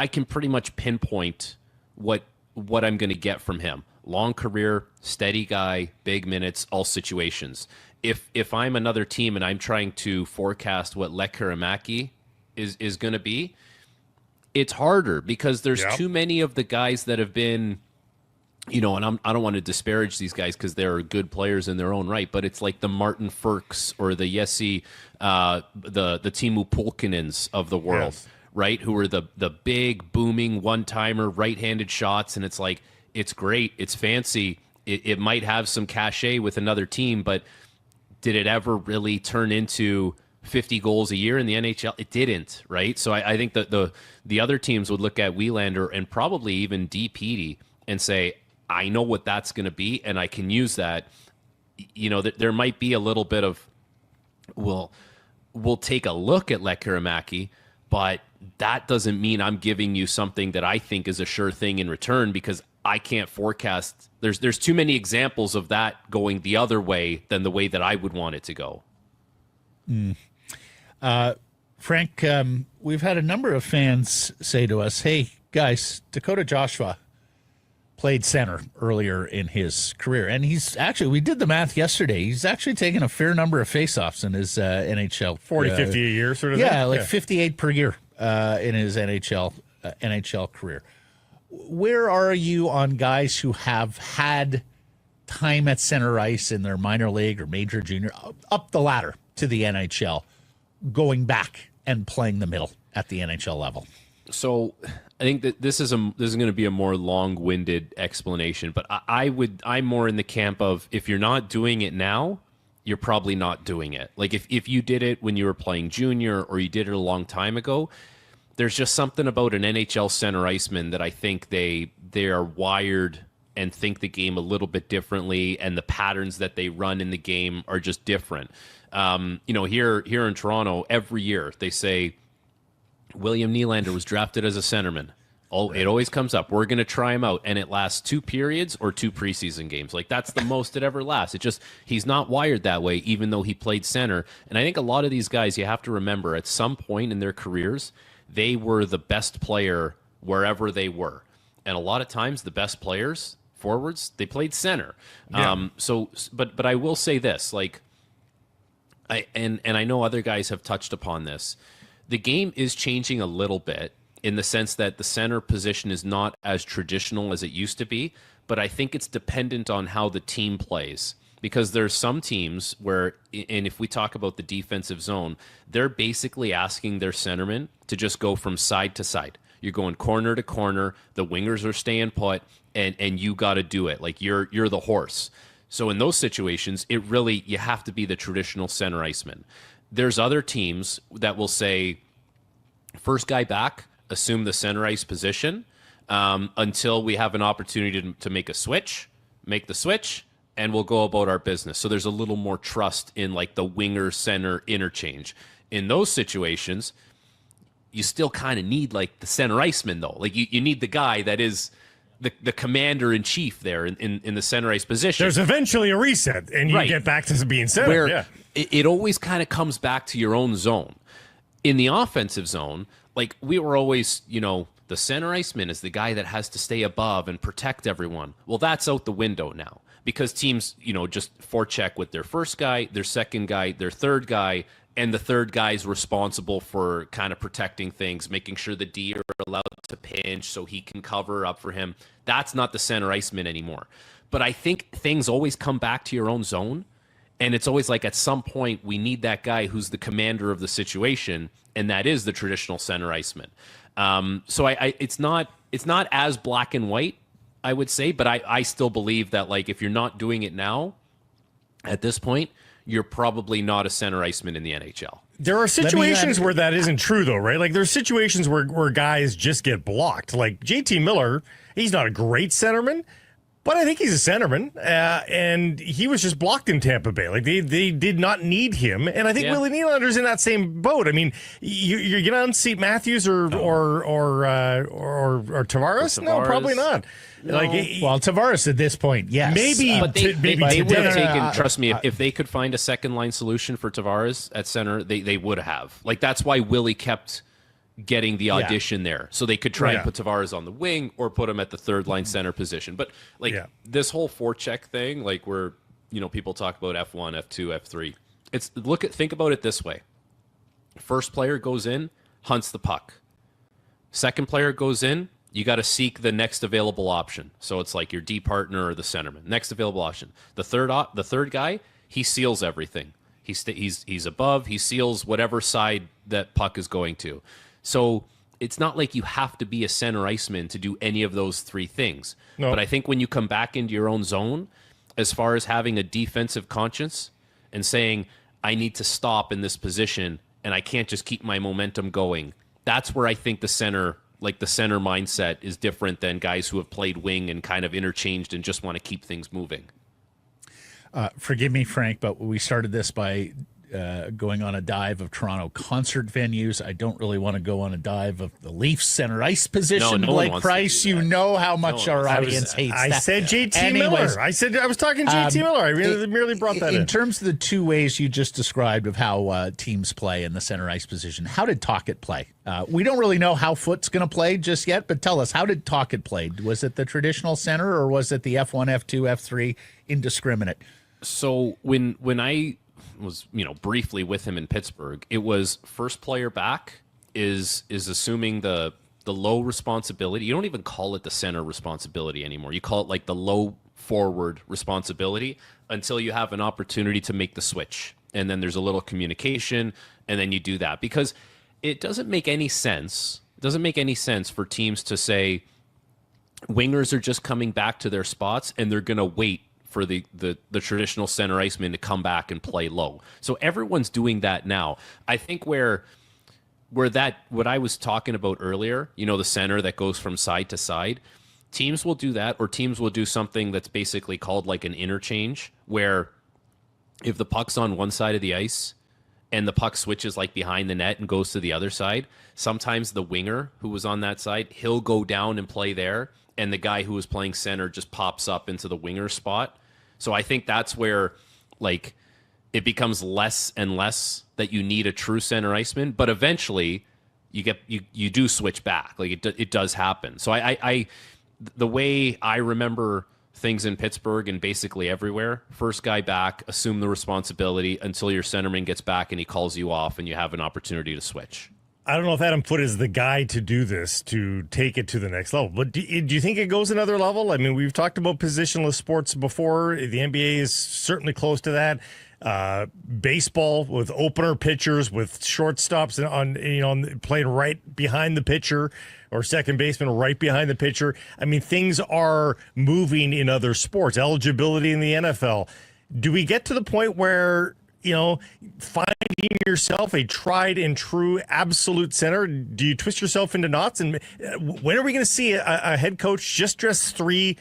Speaker 3: can pretty much pinpoint what I'm going to get from him. Long career, steady guy, big minutes, all situations. If I'm another team and I'm trying to forecast what Lekkerimäki is going to be, it's harder, because there's too many of the guys that have been, and I don't want to disparage these guys because they're good players in their own right, but it's like the Martin Ferks or the Jesse, the Timu Pulkkinens of the world, right? Who are the big, booming, one-timer, right-handed shots, and it's like, it's great, it's fancy, it might have some cachet with another team, but did it ever really turn into 50 goals a year in the NHL? It didn't, right? So I think that the other teams would look at Willander and probably even DPD and say, I know what that's going to be, and I can use that. There might be a little bit of, we'll take a look at Lekkerimäki, but that doesn't mean I'm giving you something that I think is a sure thing in return, because I can't forecast. There's too many examples of that going the other way than the way that I would want it to go.
Speaker 1: Frank, we've had a number of fans say to us, hey, guys, Dakota Joshua played center earlier in his career. And he's actually, we did the math yesterday, he's actually taken a fair number of faceoffs in his NHL.
Speaker 2: 40, 50 a year sort of
Speaker 1: thing?
Speaker 2: Yeah,
Speaker 1: 58 per year in his NHL career. where are you on guys who have had time at center ice in their minor league or major junior up the ladder to the NHL, going back and playing the middle at the NHL level?
Speaker 3: So I think that this is going to be a more long-winded explanation, but I'm more in the camp of, if you're not doing it now, you're probably not doing it. Like if you did it when you were playing junior or you did it a long time ago, there's just something about an NHL center iceman that I think they are wired and think the game a little bit differently, and the patterns that they run in the game are just different. Here in Toronto, every year they say William Nylander was drafted as a centerman. Oh, it always comes up. We're going to try him out, and it lasts 2 periods or 2 preseason games. Like, that's the most it ever lasts. He's not wired that way, even though he played center. And I think a lot of these guys, you have to remember, at some point in their careers, they were the best player wherever they were. And a lot of times, the best players, forwards, they played center. Yeah. But I will say this, like, I know other guys have touched upon this. The game is changing a little bit, in the sense that the center position is not as traditional as it used to be, but I think it's dependent on how the team plays. Because there's some teams where, and if we talk about the defensive zone, they're basically asking their centerman to just go from side to side. You're going corner to corner, the wingers are staying put, and you got to do it. Like, you're the horse. So in those situations, you have to be the traditional center iceman. There's other teams that will say, first guy back, assume the center ice position until we have an opportunity to make the switch, and we'll go about our business. So there's a little more trust in, like, the winger center interchange. In those situations, you still kind of need, like, the center iceman, though. Like, you need the guy that is the commander in chief there in the center ice position.
Speaker 2: There's eventually a reset, and you get back to being center.
Speaker 3: Where it always kind of comes back to your own zone. In the offensive zone, like, we were always, the center iceman is the guy that has to stay above and protect everyone. Well, that's out the window now, because teams, just forecheck with their first guy, their second guy, their third guy, and the third guy is responsible for kind of protecting things, making sure the D are allowed to pinch so he can cover up for him. That's not the center iceman anymore. But I think things always come back to your own zone. And it's always like, at some point, we need that guy who's the commander of the situation, and that is the traditional center iceman. So it's not as black and white, I would say, but I still believe that, like, if you're not doing it now, at this point, you're probably not a center iceman in the NHL.
Speaker 2: There are situations where that isn't true, though, right? Like, there's situations where guys just get blocked. Like, JT Miller, he's not a great centerman, but I think he's a centerman, and he was just blocked in Tampa Bay. Like, they did not need him, and I think Willie Nylander's in that same boat. I mean, you're going to unseat Matthews or Tavares? No, probably not.
Speaker 3: No.
Speaker 1: Like, well, Tavares at this point, yes.
Speaker 3: Maybe, but they would have taken. Trust me, if they could find a second line solution for Tavares at center, they would have. Like, that's why Willie kept getting the audition there, so they could try and put Tavares on the wing or put him at the third line center position. But this whole forecheck thing, like, where people talk about F1, F2, F3. Think about it this way: first player goes in, hunts the puck. Second player goes in, you got to seek the next available option. So it's like your D partner or the centerman. Next available option. The third guy, he seals everything. He's above. He seals whatever side that puck is going to. So it's not like you have to be a center iceman to do any of those 3 things. No. But I think when you come back into your own zone, as far as having a defensive conscience and saying, I need to stop in this position and I can't just keep my momentum going, that's where I think the center mindset is different than guys who have played wing and kind of interchanged and just want to keep things moving.
Speaker 1: Forgive me, Frank, but we started this by going on a dive of Toronto concert venues. I don't really want to go on a dive of the Leafs center ice position.
Speaker 3: No
Speaker 1: Blake Price, you know how much our audience hates that.
Speaker 2: I said JT Miller. I was talking JT Miller. I merely brought that in.
Speaker 1: In terms of the 2 ways you just described of how teams play in the center ice position, how did Tocchet play? We don't really know how Foot's going to play just yet, but tell us, how did Tocchet play? Was it the traditional center, or was it the F1, F2, F3 indiscriminate?
Speaker 3: So when I was briefly with him in Pittsburgh, it was first player back is assuming the the low responsibility. You don't even call it the center responsibility anymore. You call it like the low forward responsibility until you have an opportunity to make the switch. And then there's a little communication, and then you do that. Because it doesn't make any sense. It doesn't make any sense for teams to say wingers are just coming back to their spots and they're going to wait for the traditional center iceman to come back and play low. So everyone's doing that now. I think where that, what I was talking about earlier, you know, the center that goes from side to side, teams will do that, or teams will do something that's basically called like an interchange, where if the puck's on one side of the ice and the puck switches like behind the net and goes to the other side, sometimes the winger who was on that side, he'll go down and play there, and the guy who was playing center just pops up into the winger spot. So I think that's where like it becomes less and less that you need a true center iceman, but eventually you do switch back. Like it does happen. So I the way I remember things in Pittsburgh and basically everywhere, first guy back, assume the responsibility until your centerman gets back and he calls you off and you have an opportunity to switch.
Speaker 2: I don't know if Adam Foote is the guy to do this, to take it to the next level. But do you think it goes another level? I mean, we've talked about positionless sports before. The NBA is certainly close to that. Baseball with opener pitchers, with shortstops playing right behind the pitcher, or second baseman right behind the pitcher. I mean, things are moving in other sports. Eligibility in the NFL. Do we get to the point where, finding yourself a tried and true absolute center, do you twist yourself into knots? And when are we going to see a head coach just dress three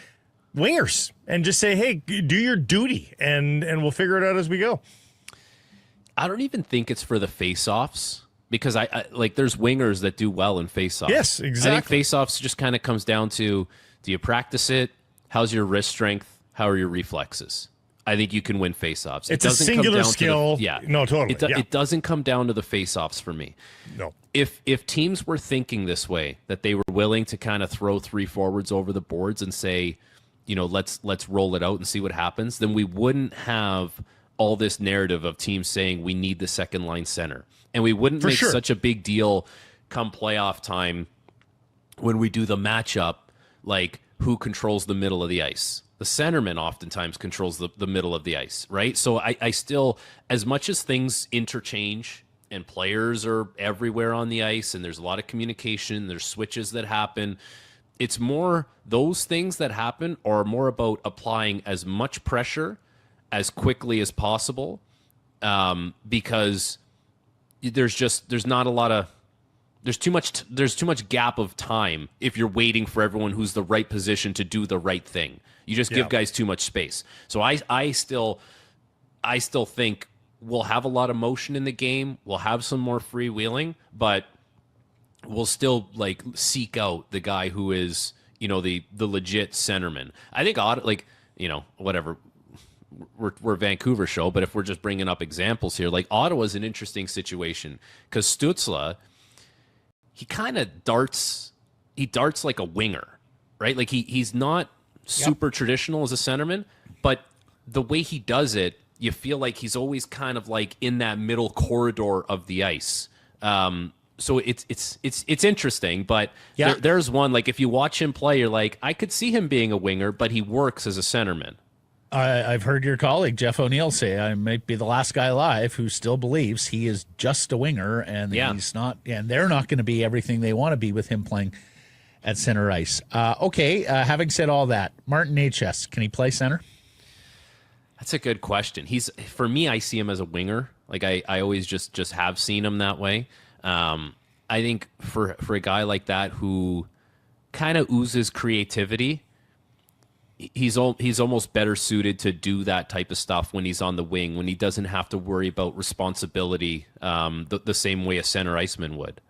Speaker 2: wingers and just say, hey, do your duty, and we'll figure it out as we go?
Speaker 3: I don't even think it's for the face-offs, because I like there's wingers that do well in face-offs.
Speaker 2: Yes, exactly.
Speaker 3: I think face-offs just kind of comes down to, do you practice it? How's your wrist strength? How are your reflexes? I think you can win face-offs.
Speaker 2: It's a singular skill. No, totally.
Speaker 3: It doesn't come down to the face-offs for me.
Speaker 2: No.
Speaker 3: If teams were thinking this way, that they were willing to kind of throw three forwards over the boards and say, let's roll it out and see what happens, then we wouldn't have all this narrative of teams saying we need the second line center. And we wouldn't make such a big deal come playoff time when we do the matchup, like who controls the middle of the ice. The centerman oftentimes controls the middle of the ice, right? So I still, as much as things interchange and players are everywhere on the ice and there's a lot of communication, there's switches that happen, it's more those things that happen are more about applying as much pressure as quickly as possible, because there's too much gap of time if you're waiting for everyone who's the right position to do the right thing. You just give guys too much space. So I still think we'll have a lot of motion in the game. We'll have some more freewheeling, but we'll still like seek out the guy who is, the legit centerman. I think whatever. We're a Vancouver show, but if we're just bringing up examples here, like Ottawa's an interesting situation because Stützle, he kind of darts like a winger, right? Like he's not super traditional as a centerman, but the way he does it, you feel like he's always kind of like in that middle corridor of the ice. So it's interesting, but there's one, like if you watch him play, you're like, I could see him being a winger, but he works as a centerman.
Speaker 1: I've heard your colleague Jeff O'Neill say I might be the last guy alive who still believes he is just a winger, and he's not, and they're not going to be everything they want to be with him playing at center ice. Having said all that, Martin H.S., can he play center?
Speaker 3: That's a good question. For me, I see him as a winger. Like I always just have seen him that way. I think for a guy like that who kind of oozes creativity, he's almost better suited to do that type of stuff when he's on the wing, when he doesn't have to worry about responsibility the same way a center iceman would.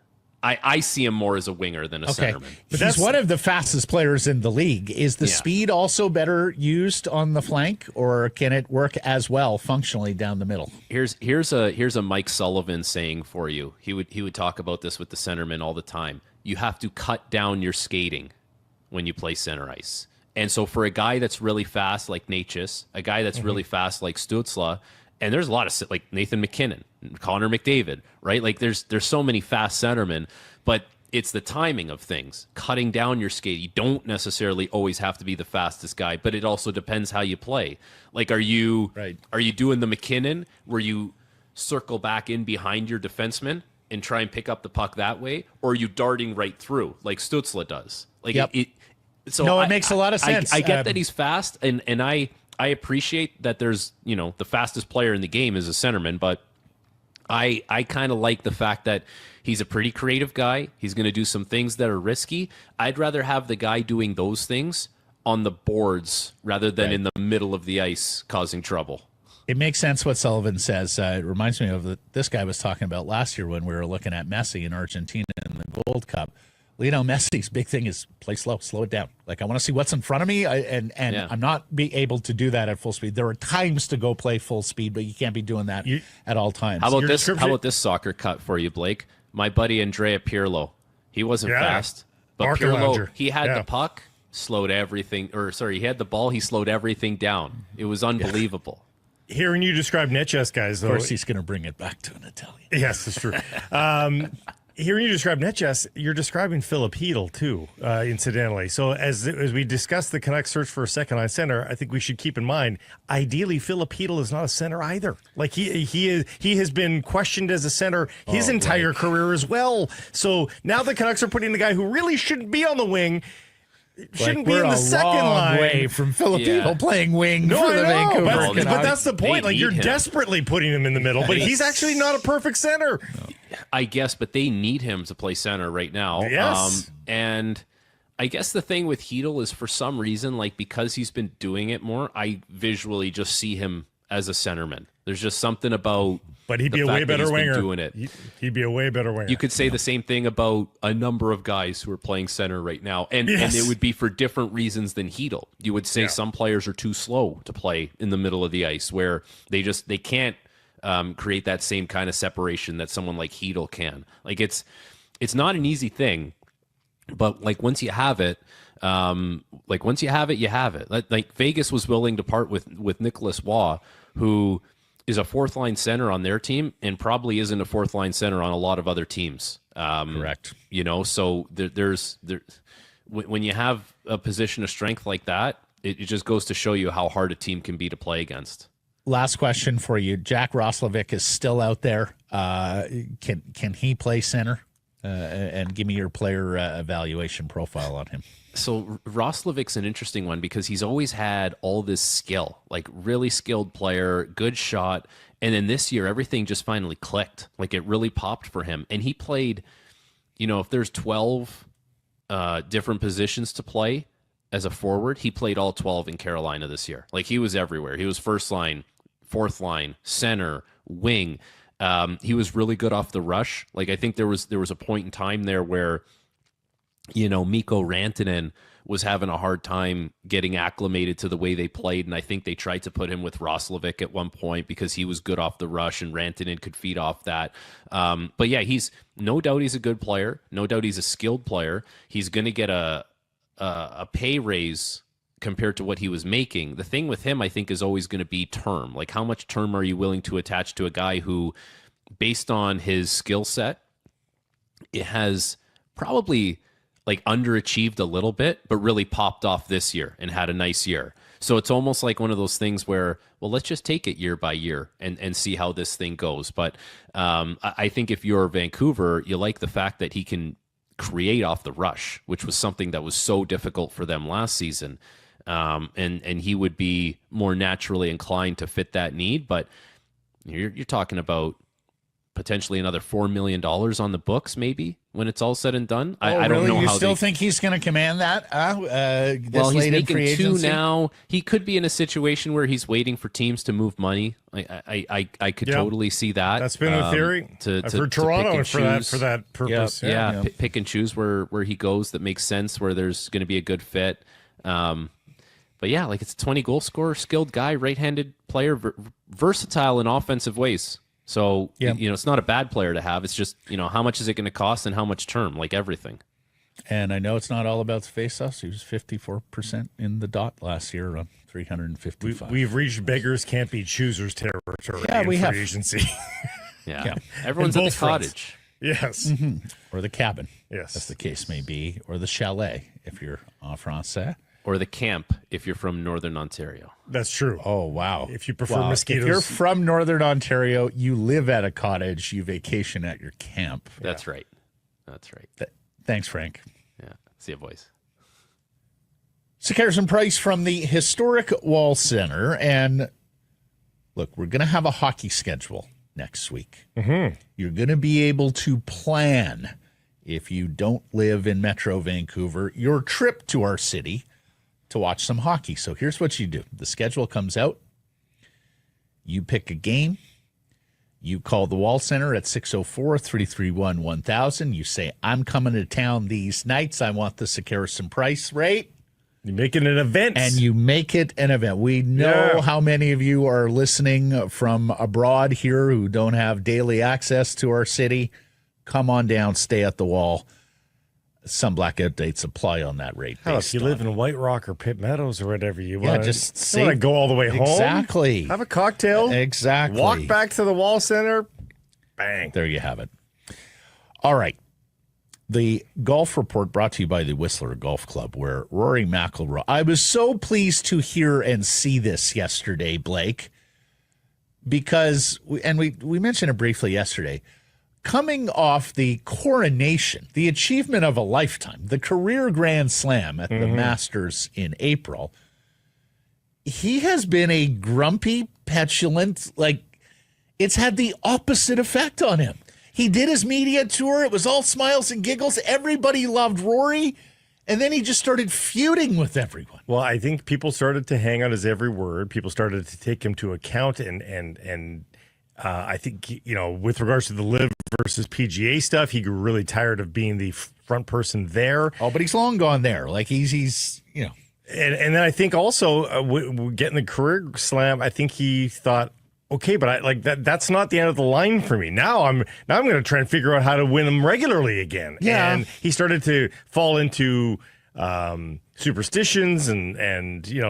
Speaker 3: I see him more as a winger than a centerman.
Speaker 1: But he's one of the fastest players in the league. Is the speed also better used on the flank, or can it work as well functionally down the middle?
Speaker 3: Here's a Mike Sullivan saying for you. He would talk about this with the centerman all the time. You have to cut down your skating when you play center ice. And so for a guy that's really fast like Natchez, a guy that's really fast like Stützle, and there's a lot of like Nathan McKinnon, Connor McDavid, right? Like there's so many fast centermen, but it's the timing of things, cutting down your skate. You don't necessarily always have to be the fastest guy, but it also depends how you play. Like, are you doing the McKinnon where you circle back in behind your defenseman and try and pick up the puck that way, or are you darting right through like Stützle does? Like,
Speaker 1: so it makes a lot of sense.
Speaker 3: I get that he's fast, and I appreciate that there's, the fastest player in the game is a centerman, but I kind of like the fact that he's a pretty creative guy. He's going to do some things that are risky. I'd rather have the guy doing those things on the boards rather than in the middle of the ice causing trouble.
Speaker 1: It makes sense what Sullivan says. It reminds me of this guy was talking about last year when we were looking at Messi in Argentina in the Gold Cup. Messi's big thing is play slow it down. Like, I want to see what's in front of me, and I'm not be able to do that at full speed. There are times to go play full speed, but you can't be doing that at all times.
Speaker 3: How about this soccer cut for you, Blake? My buddy Andrea Pirlo, he wasn't fast, but Pirlo, he had the puck, slowed everything, he had the ball, he slowed everything down. It was unbelievable.
Speaker 2: Hearing you describe net chess guys, though,
Speaker 1: of course he's going to bring it back to an Italian.
Speaker 2: Yes, that's true. Hearing you describe net chess, you're describing Filip Chytil too, incidentally. So as we discuss the Canucks search for a second line center, I think we should keep in mind, ideally, Filip Chytil is not a center either. Like, he has been questioned as a center his entire career as well. So now the Canucks are putting the guy who really shouldn't be on the wing. Shouldn't be in the second line.
Speaker 1: Way from Filipino playing wing for the Vancouver Canucks.
Speaker 2: But that's the point. Like, you're desperately putting him in the middle, but he's actually not a perfect center.
Speaker 3: I guess, but they need him to play center right now.
Speaker 2: Yes.
Speaker 3: And I guess the thing with Chytil is, for some reason, like, because he's been doing it more, I visually just see him as a centerman. There's just something about.
Speaker 2: But he'd be a way better winger.
Speaker 3: Doing it.
Speaker 2: He'd be a way better winger.
Speaker 3: You could say the same thing about a number of guys who are playing center right now, and it would be for different reasons than Chytil. You would say some players are too slow to play in the middle of the ice, where they can't create that same kind of separation that someone like Chytil can. Like, it's not an easy thing, but like, once you have it, you have it. Like Vegas was willing to part with Nicholas Waugh, who is a fourth line center on their team and probably isn't a fourth line center on a lot of other teams.
Speaker 1: Correct.
Speaker 3: So when you have a position of strength like that, it just goes to show you how hard a team can be to play against.
Speaker 1: Last question for you. Jack Roslovic is still out there. Can he play center? And give me your player evaluation profile on him.
Speaker 3: So Roslovic's an interesting one because he's always had all this skill, like really skilled player, good shot. And then this year, everything just finally clicked. Like, it really popped for him. And he played, if there's 12 different positions to play as a forward, he played all 12 in Carolina this year. Like, he was everywhere. He was first line, fourth line, center, wing. He was really good off the rush. Like, I think there was a point in time there where, Mikko Rantanen was having a hard time getting acclimated to the way they played, and I think they tried to put him with Roslovic at one point because he was good off the rush and Rantanen could feed off that. But yeah, he's no doubt he's a good player. No doubt he's a skilled player. He's going to get a pay raise compared to what he was making. The thing with him, I think, is always going to be term. Like, how much term are you willing to attach to a guy who, based on his skill set, it has probably like underachieved a little bit, but really popped off this year and had a nice year. So it's almost like one of those things where, well, let's just take it year by year and see how this thing goes. But I think if you're Vancouver, you like the fact that he can create off the rush, which was something that was so difficult for them last season. And he would be more naturally inclined to fit that need. But you're talking about potentially another $4 million on the books, maybe, when it's all said and done. I don't know.
Speaker 1: You
Speaker 3: how
Speaker 1: still think he's going to command that?
Speaker 3: Well, he's making $2 now. He could be in a situation where he's waiting for teams to move money. I could totally see that.
Speaker 2: That's been a theory. I've heard Toronto for that purpose.
Speaker 3: Yeah, pick and choose where he goes that makes sense, where there's going to be a good fit. But yeah, like, it's a 20-goal scorer, skilled guy, right-handed player, versatile in offensive ways. So, it's not a bad player to have. It's just, how much is it going to cost and how much term, like everything.
Speaker 1: And I know it's not all about the face-offs. He was 54% in the dot last year on 355.
Speaker 2: We've reached beggars can't be choosers territory
Speaker 1: we
Speaker 2: in
Speaker 1: have
Speaker 2: free agency.
Speaker 3: Yeah. Everyone's at the cottage.
Speaker 2: Yes.
Speaker 1: or the cabin,
Speaker 2: Yes.
Speaker 1: as the case may be, or the chalet if you're en français.
Speaker 3: Or the camp if you're from Northern Ontario.
Speaker 2: That's true.
Speaker 1: Oh, wow.
Speaker 2: If you prefer
Speaker 1: Well,
Speaker 2: mosquitoes.
Speaker 1: If you're from Northern Ontario, you live at a cottage, you vacation at your camp.
Speaker 3: That's right. That's right.
Speaker 1: Thanks, Frank.
Speaker 3: Yeah. See you, boys.
Speaker 1: Sakaris and Price from the historic Wall Center. And look, we're going to have a hockey schedule next week. You're going to be able to plan, if you don't live in Metro Vancouver, your trip to our city to watch some hockey. So here's what you do. The schedule comes out. You pick a game. You call the Wall Center at 604-331-1000. You say, I'm coming to town these nights. I want the Sakaris and Price rate.
Speaker 2: You make it an event.
Speaker 1: And you make it an event. We know how many of you are listening from abroad here who don't have daily access to our city. Come on down, stay at the Wall. Some blackout dates apply on that rate.
Speaker 2: Hell, if you live in White Rock or Pitt Meadows or whatever, you want
Speaker 1: just
Speaker 2: to go all the way home.
Speaker 1: Exactly.
Speaker 2: Have a cocktail.
Speaker 1: Exactly.
Speaker 2: Walk back to the Wall Center. Bang.
Speaker 1: There you have it. All right. The golf report brought to you by the Whistler Golf Club, where Rory McIlroy. I was so pleased to hear and see this yesterday, Blake, because we mentioned it briefly yesterday. Coming off the coronation, the achievement of a lifetime, the career Grand Slam at the Masters in April, he has been a grumpy, petulant, it's had the opposite effect on him. He did his media tour. It was all smiles and giggles. Everybody loved Rory. And then he just started feuding with everyone.
Speaker 2: Well, I think people started to hang on his every word. People started to take him to account. And I think, with regards to the LIV versus PGA stuff, he grew really tired of being the front person there.
Speaker 1: Oh, but he's long gone there. he's.
Speaker 2: And then I think also getting the career slam, I think he thought, okay, but that's not the end of the line for me. Now I'm going to try and figure out how to win them regularly again.
Speaker 1: Yeah.
Speaker 2: And he started to fall into superstitions and he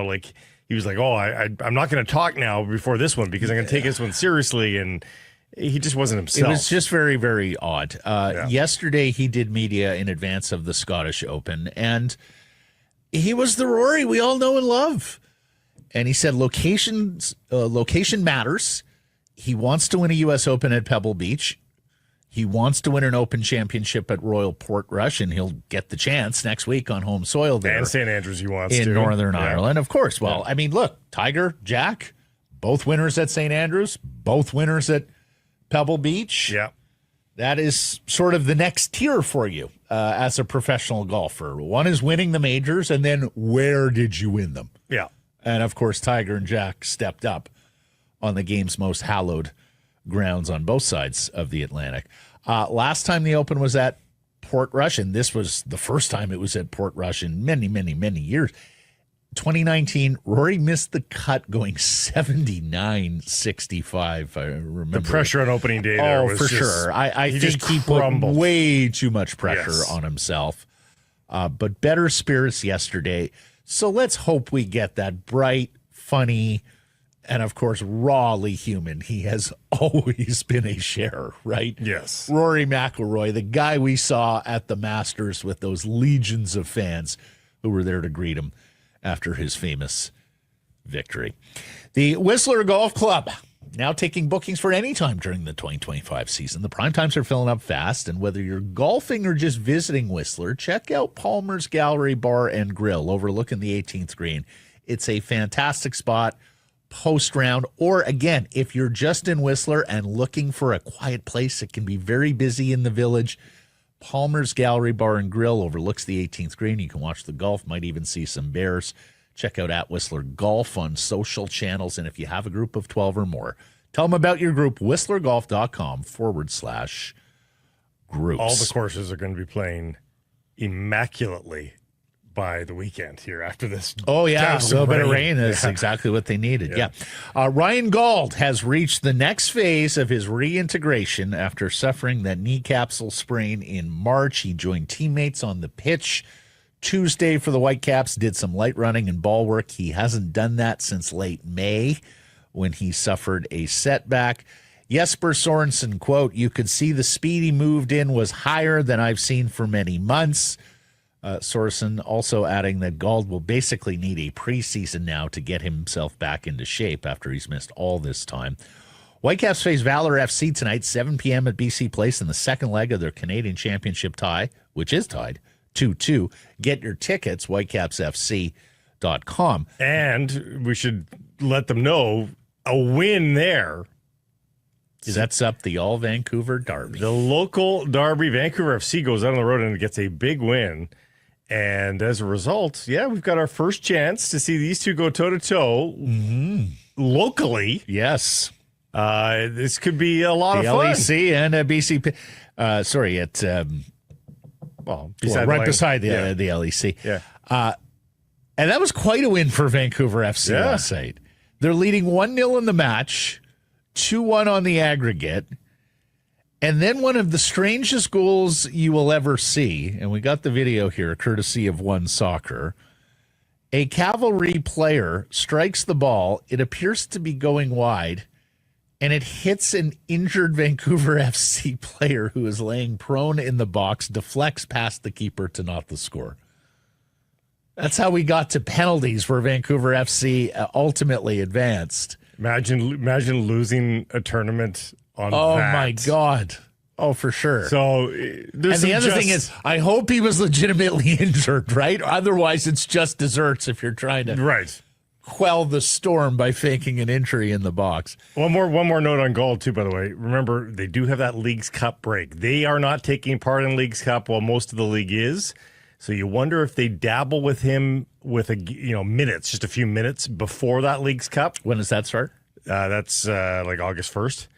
Speaker 2: was like, oh, I'm not going to talk now before this one because I'm going to take this one seriously. And he just wasn't himself.
Speaker 1: It was just very, very odd. Yesterday he did media in advance of the Scottish Open, and he was the Rory we all know and love. And he said location matters. He wants to win a U.S. Open at Pebble Beach. He wants to win an Open Championship at Royal Portrush, and he'll get the chance next week on home soil there.
Speaker 2: And St. Andrews he wants
Speaker 1: in
Speaker 2: to.
Speaker 1: Northern Ireland, of course. Well, I mean, look, Tiger, Jack, both winners at St. Andrews, both winners at Pebble Beach.
Speaker 2: Yeah.
Speaker 1: That is sort of the next tier for you as a professional golfer. One is winning the majors, and then where did you win them?
Speaker 2: Yeah.
Speaker 1: And, of course, Tiger and Jack stepped up on the game's most hallowed grounds on both sides of the Atlantic. Last time the Open was at Portrush, and this was the first time it was at Portrush in many, many, many years. 2019, Rory missed the cut going 79-65. I remember.
Speaker 2: The pressure on opening day there was
Speaker 1: for
Speaker 2: just,
Speaker 1: sure. I think he
Speaker 2: crumbled.
Speaker 1: put way too much pressure on himself. But better spirits yesterday. So let's hope we get that bright, funny, and of course, rawly human. He has always been a sharer, right?
Speaker 2: Yes.
Speaker 1: Rory McIlroy, the guy we saw at the Masters with those legions of fans who were there to greet him after his famous victory. The Whistler Golf Club now taking bookings for any time during the 2025 season. The prime times are filling up fast, and whether you're golfing or just visiting Whistler, check out Palmer's Gallery Bar and Grill overlooking the 18th green. It's a fantastic spot post-round, or again, if you're just in Whistler and looking for a quiet place, it can be very busy in the village. Palmer's Gallery Bar and Grill overlooks the 18th green. You can watch the golf, might even see some bears. Check out at Whistler Golf on social channels. And if you have a group of 12 or more, tell them about your group, whistlergolf.com/groups.
Speaker 2: All the courses are going to be playing immaculately by the weekend here after this.
Speaker 1: Oh, yeah.
Speaker 2: So
Speaker 1: So a bit of rain is exactly what they needed. Yeah. Ryan Gauld has reached the next phase of his reintegration after suffering that knee capsule sprain in March. He joined teammates on the pitch Tuesday for the Whitecaps, did some light running and ball work. He hasn't done that since late May when he suffered a setback. Jesper Sorensen, quote, "You could see the speed he moved in was higher than I've seen for many months." Sorensen also adding that Gauld will basically need a preseason now to get himself back into shape after he's missed all this time. Whitecaps face Valor FC tonight, 7 p.m. at BC Place in the second leg of their Canadian Championship tie, which is tied 2-2. Get your tickets, whitecapsfc.com.
Speaker 2: And we should let them know a win there
Speaker 1: sets up the all-Vancouver derby.
Speaker 2: The local derby. Vancouver FC goes out on the road and gets a big win. And as a result, we've got our first chance to see these two go toe-to-toe locally.
Speaker 1: Yes.
Speaker 2: This could be a lot of fun.
Speaker 1: LEC and BC. Right beside the LEC.
Speaker 2: Yeah.
Speaker 1: And that was quite a win for Vancouver FC last night. They're leading 1-0 in the match, 2-1 on the aggregate. And then one of the strangest goals you will ever see, and we got the video here, courtesy of One Soccer. A Cavalry player strikes the ball. It appears to be going wide, and it hits an injured Vancouver FC player who is laying prone in the box, deflects past the keeper to not the score. That's how we got to penalties where Vancouver FC ultimately advanced.
Speaker 2: Imagine losing a tournament on that.
Speaker 1: Oh, my God. Oh, for sure.
Speaker 2: So,
Speaker 1: the other thing is, I hope he was legitimately injured, right? Otherwise, it's just desserts if you're trying to quell the storm by faking an injury in the box.
Speaker 2: One more note on Gauld, too, by the way. Remember, they do have that Leagues Cup break. They are not taking part in Leagues Cup while most of the league is. So you wonder if they dabble with him with minutes, just a few minutes before that Leagues Cup.
Speaker 1: When does that start?
Speaker 2: That's like August 1st.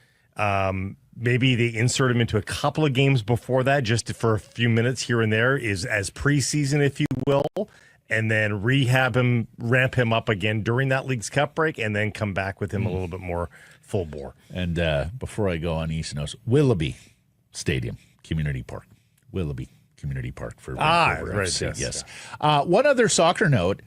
Speaker 2: Maybe they insert him into a couple of games before that, just for a few minutes here and there, is as preseason, if you will, and then ramp him up again during that Leagues Cup break, and then come back with him a little bit more full bore.
Speaker 1: And before I go on East Coast, Willoughby Stadium, Community Park. Willoughby Community Park for Vancouver FC. Yes. One other soccer note.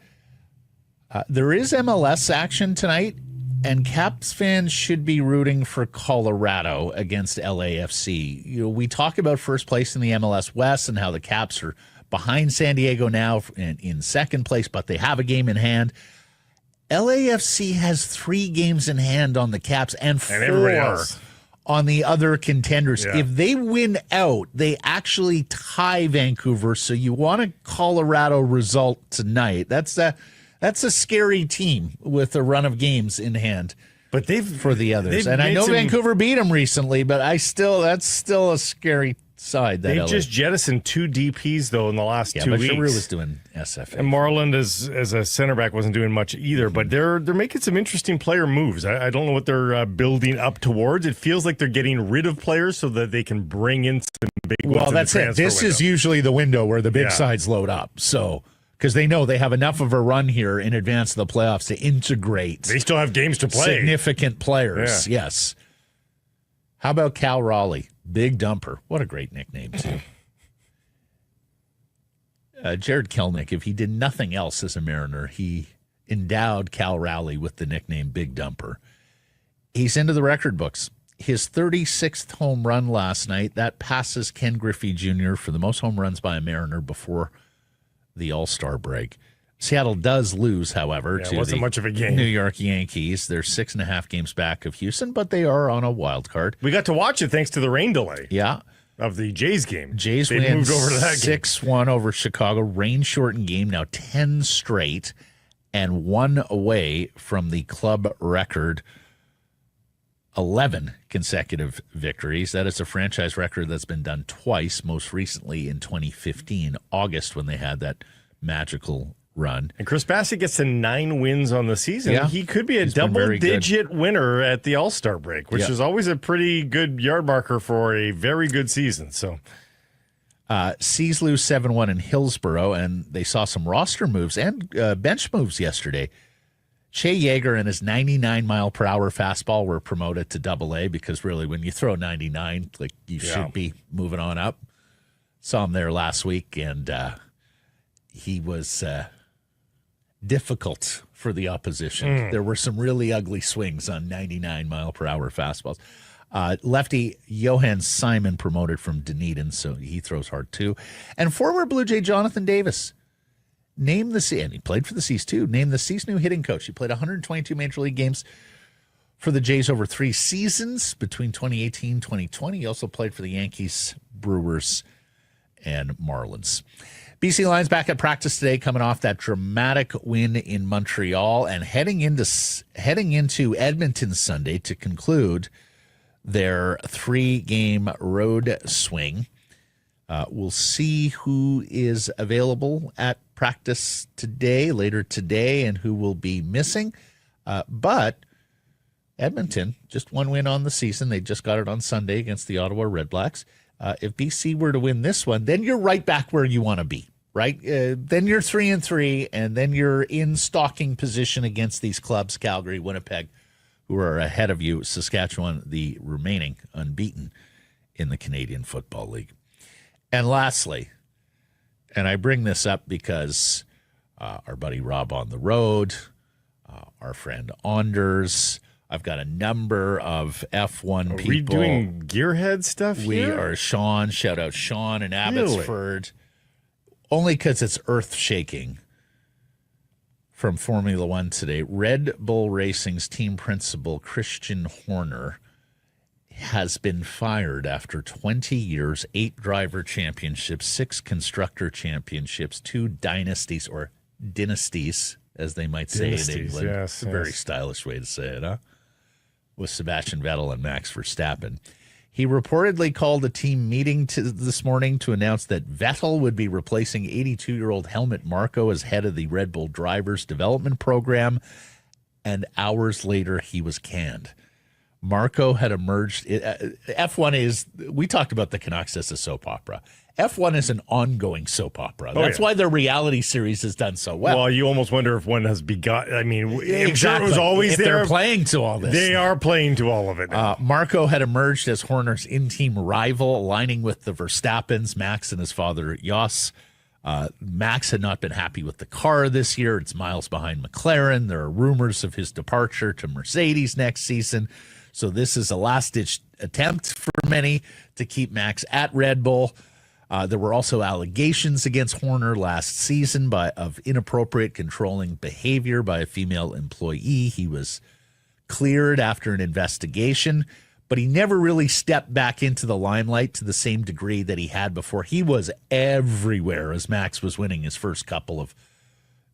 Speaker 1: There is MLS action tonight, and Caps fans should be rooting for Colorado against LAFC. We talk about first place in the MLS West and how the Caps are behind San Diego now in second place, but they have a game in hand. LAFC has 3 games in hand on the Caps and 4 on the other contenders.
Speaker 2: Yeah.
Speaker 1: If they win out, they actually tie Vancouver. So you want a Colorado result tonight. That's a scary team with a run of games in hand.
Speaker 2: But
Speaker 1: for the others. And I know Vancouver beat them recently, but that's still a scary side.
Speaker 2: They just jettisoned 2 DPs though in the last 2 weeks.
Speaker 1: Giroux was doing SFA.
Speaker 2: And Marland as a center back wasn't doing much either. But they're making some interesting player moves. I don't know what they're building up towards. It feels like they're getting rid of players so that they can bring in some big ones.
Speaker 1: Well, that's it. This is usually the window where the big sides load up. So. Because they know they have enough of a run here in advance of the playoffs to integrate.
Speaker 2: They still have games to play.
Speaker 1: Significant players, yes. How about Cal Raleigh? Big Dumper. What a great nickname, too. Jared Kelnick, if he did nothing else as a Mariner, he endowed Cal Raleigh with the nickname Big Dumper. He's into the record books. His 36th home run last night, that passes Ken Griffey Jr. for the most home runs by a Mariner before the All-Star break. Seattle does lose, however, to
Speaker 2: wasn't much of a game.
Speaker 1: New York Yankees. They're 6.5 games back of Houston, but they are on a wild card.
Speaker 2: We got to watch it thanks to the rain delay.
Speaker 1: Yeah.
Speaker 2: Of the Jays game.
Speaker 1: Jays win 6-1 over Chicago. Rain-shortened game, now 10 straight, and 1 away from the club record 11 consecutive victories. That is a franchise record that's been done twice, most recently in 2015, August, when they had that magical run.
Speaker 2: And Chris Bassett gets to 9 wins on the season.
Speaker 1: Yeah.
Speaker 2: He could be a double-digit winner at the All-Star break, which is always a pretty good yard marker for a very good season. So,
Speaker 1: Seas lose 7-1 in Hillsborough, and they saw some roster moves and bench moves yesterday. Shea Yeager and his 99-mile-per-hour fastball were promoted to Double-A because really when you throw 99, like you should be moving on up. Saw him there last week, and he was difficult for the opposition. There were some really ugly swings on 99-mile-per-hour fastballs. Lefty Johan Simon promoted from Dunedin, so he throws hard too. And former Blue Jay Jonathan Davis named and he played for the Seas too, named the Seas new hitting coach. He played 122 Major League games for the Jays over 3 seasons between 2018 and 2020. He also played for the Yankees, Brewers, and Marlins. BC Lions back at practice today, coming off that dramatic win in Montreal and heading into Edmonton Sunday to conclude their 3-game road swing. We'll see who is available at practice later today, and who will be missing. But Edmonton, just 1 win on the season. They just got it on Sunday against the Ottawa Redblacks. If BC were to win this one, then you're right back where you want to be, right? Then you're 3-3, and then you're in stalking position against these clubs, Calgary, Winnipeg, who are ahead of you, Saskatchewan, the remaining unbeaten in the Canadian Football League. And lastly, and I bring this up because our buddy Rob on the road, our friend Anders, I've got a number of F1 people.
Speaker 2: Are we doing gearhead stuff
Speaker 1: We
Speaker 2: here?
Speaker 1: are Sean. Shout out Sean in Abbotsford. Only because it's earth-shaking. From Formula One today, Red Bull Racing's team principal, Christian Horner, has been fired after 20 years, 8 driver championships, 6 constructor championships, 2 dynasties, or dynasties, as they might say in England.
Speaker 2: Yes,
Speaker 1: It's a very stylish way to say it, huh? With Sebastian Vettel and Max Verstappen. He reportedly called a team meeting this morning to announce that Vettel would be replacing 82-year-old Helmut Marko as head of the Red Bull Drivers Development Program, and hours later he was canned. Marko had emerged. F1 is, we talked about the Canucks as a soap opera. F1 is an ongoing soap opera. That's why their reality series has done so well.
Speaker 2: Well, you almost wonder if one has begun. I mean, I'm sure it
Speaker 1: Exactly.
Speaker 2: was always
Speaker 1: if
Speaker 2: there.
Speaker 1: They're playing to all this.
Speaker 2: They are playing to all of it now.
Speaker 1: Marko had emerged as Horner's in-team rival, aligning with the Verstappens, Max and his father, Jos. Max had not been happy with the car this year. It's miles behind McLaren. There are rumors of his departure to Mercedes next season. So this is a last-ditch attempt for many to keep Max at Red Bull. There were also allegations against Horner last season of inappropriate controlling behavior by a female employee. He was cleared after an investigation, but he never really stepped back into the limelight to the same degree that he had before. He was everywhere as Max was winning his first couple of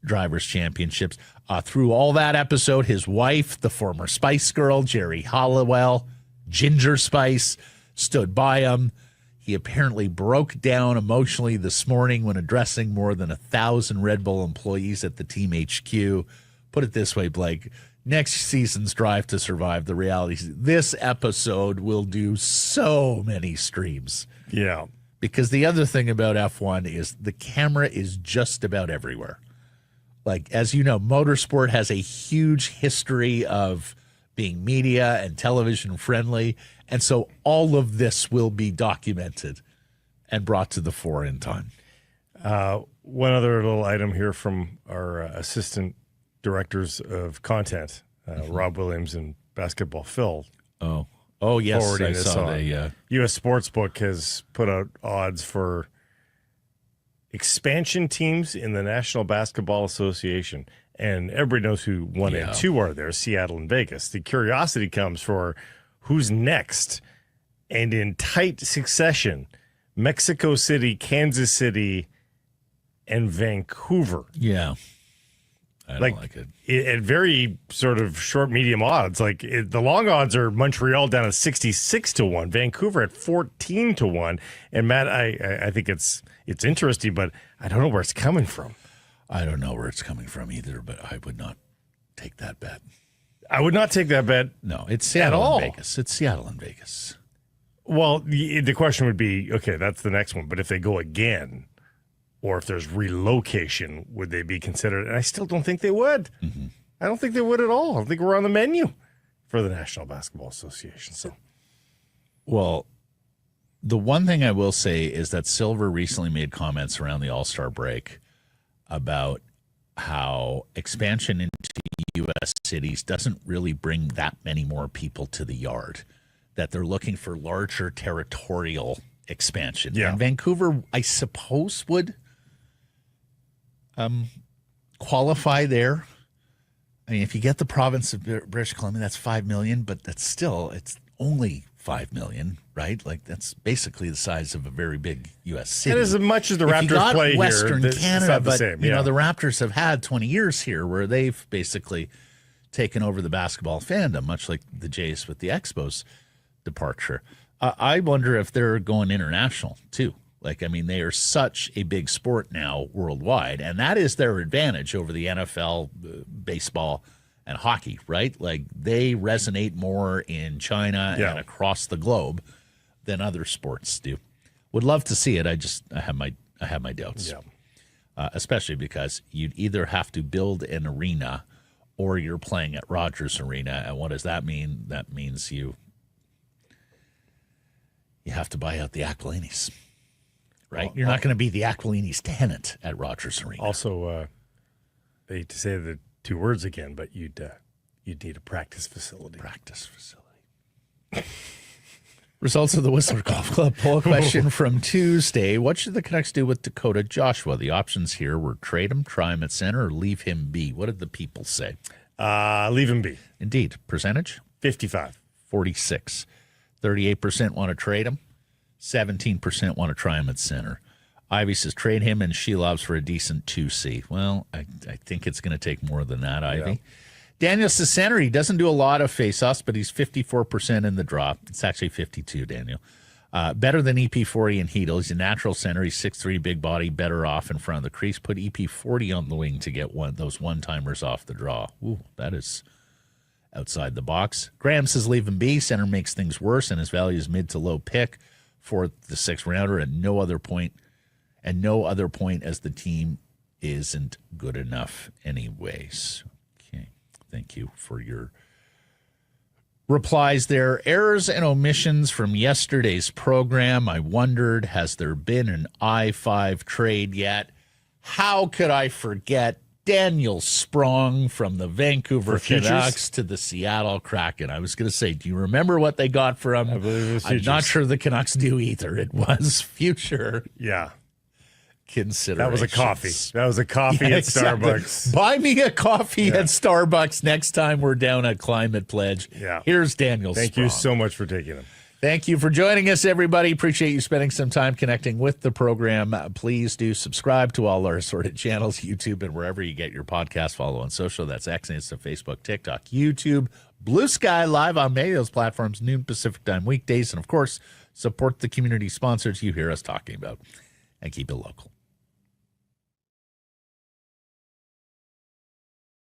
Speaker 1: drivers' championships. Through all that episode, his wife, the former Spice Girl, Jerry Halliwell, Ginger Spice, stood by him. He apparently broke down emotionally this morning when addressing more than 1,000 Red Bull employees at the team HQ. Put it this way, Blake. Next season's Drive to Survive, the reality, this episode will do so many streams.
Speaker 2: Yeah.
Speaker 1: Because the other thing about F1 is the camera is just about everywhere. Like, as you know, motorsport has a huge history of being media and television friendly. And so all of this will be documented and brought to the fore in time.
Speaker 2: One other little item here from our assistant directors of content, Rob Williams and Basketball Phil.
Speaker 1: Oh, yes,
Speaker 2: Forwarding
Speaker 1: I
Speaker 2: this
Speaker 1: saw
Speaker 2: on.
Speaker 1: the
Speaker 2: U.S. Sportsbook has put out odds for expansion teams in the National Basketball Association. And everybody knows who 1 and 2 are there, Seattle and Vegas. The curiosity comes for who's next. And in tight succession, Mexico City, Kansas City, and Vancouver.
Speaker 1: Yeah. I don't like it.
Speaker 2: At very sort of short, medium odds. The long odds are Montreal down at 66-1, Vancouver at 14-1. And Matt, I think it's interesting, but I don't know where it's coming from.
Speaker 1: I don't know where it's coming from either, but I would not take that bet.
Speaker 2: I would not take that bet.
Speaker 1: No, it's Seattle
Speaker 2: all.
Speaker 1: and Vegas. It's Seattle and Vegas.
Speaker 2: Well, the question would be, okay, that's the next one. But if they go again, or if there's relocation, would they be considered? And I still don't think they would. Mm-hmm. I don't think they would at all. I don't think we're on the menu for the National Basketball Association. So,
Speaker 1: well, the one thing I will say is that Silver recently made comments around the All-Star break about how expansion into U.S. cities doesn't really bring that many more people to the yard. that they're looking for larger territorial expansion.
Speaker 2: Yeah.
Speaker 1: And Vancouver, I suppose, would qualify there. I mean, if you get the province of British Columbia, that's 5 million, but it's only 5 million, right? Like that's basically the size of a very big U.S. city.
Speaker 2: And as much as the
Speaker 1: If you
Speaker 2: Raptors
Speaker 1: got
Speaker 2: play
Speaker 1: Western
Speaker 2: here, it's
Speaker 1: Canada,
Speaker 2: not the
Speaker 1: but
Speaker 2: same.
Speaker 1: you know the Raptors have had 20 years here where they've basically taken over the basketball fandom, much like the Jays with the Expos departure. I wonder if they're going international too. Like, I mean, they are such a big sport now worldwide, and that is their advantage over the NFL, baseball, and hockey, right? Like, they resonate more in China and across the globe than other sports do. Would love to see it. I have my doubts, especially because you'd either have to build an arena or you're playing at Rogers Arena. And what does that mean? That means you have to buy out the Aquilinis. Right, you're not going to be the Aquilini's tenant at Rogers Arena.
Speaker 2: Also, I hate to say the two words again, but you'd need a practice facility.
Speaker 1: Practice facility. Results of the Whistler Golf Club poll question from Tuesday. What should the Canucks do with Dakota Joshua? The options here were trade him, try him at center, or leave him be. What did the people say?
Speaker 2: Leave him be.
Speaker 1: Indeed. Percentage?
Speaker 2: 55.
Speaker 1: 46. 38% want to trade him. 17% want to try him at center. Ivy says trade him and Shelovs for a decent 2C. Well, I think it's going to take more than that, Ivy. Yeah. Daniel says center. He doesn't do a lot of face-offs, but he's 54% in the draw. It's actually 52, Daniel. Better than EP40 and Hedel. He's a natural center. He's 6'3", big body, better off in front of the crease. Put EP40 on the wing to get those one-timers off the draw. Ooh, that is outside the box. Graham says leave him be. Center makes things worse, and his value is mid to low pick for the 6th rounder, and no other point as the team isn't good enough anyways. Okay, thank you for your replies there. Errors and omissions from yesterday's program. I wondered, has there been an I-5 trade yet? How could I forget Daniel Sprong from the Vancouver Canucks to the Seattle Kraken? I was going to say, do you remember what they got for him?
Speaker 2: I believe it was
Speaker 1: I'm not sure the Canucks do either. It was future considerations.
Speaker 2: That was a coffee. That was a coffee at Starbucks.
Speaker 1: Exactly. Buy me a coffee at Starbucks next time we're down at Climate Pledge.
Speaker 2: Yeah.
Speaker 1: Here's Daniel Sprong.
Speaker 2: Thank you so much for taking him.
Speaker 1: Thank you for joining us, everybody. Appreciate you spending some time connecting with the program. Please do subscribe to all our assorted channels, YouTube, and wherever you get your podcast. Follow on social. That's X, Insta, Facebook, TikTok, YouTube, Blue Sky, live on many of those platforms, noon Pacific time weekdays. And, of course, support the community sponsors you hear us talking about and keep it local.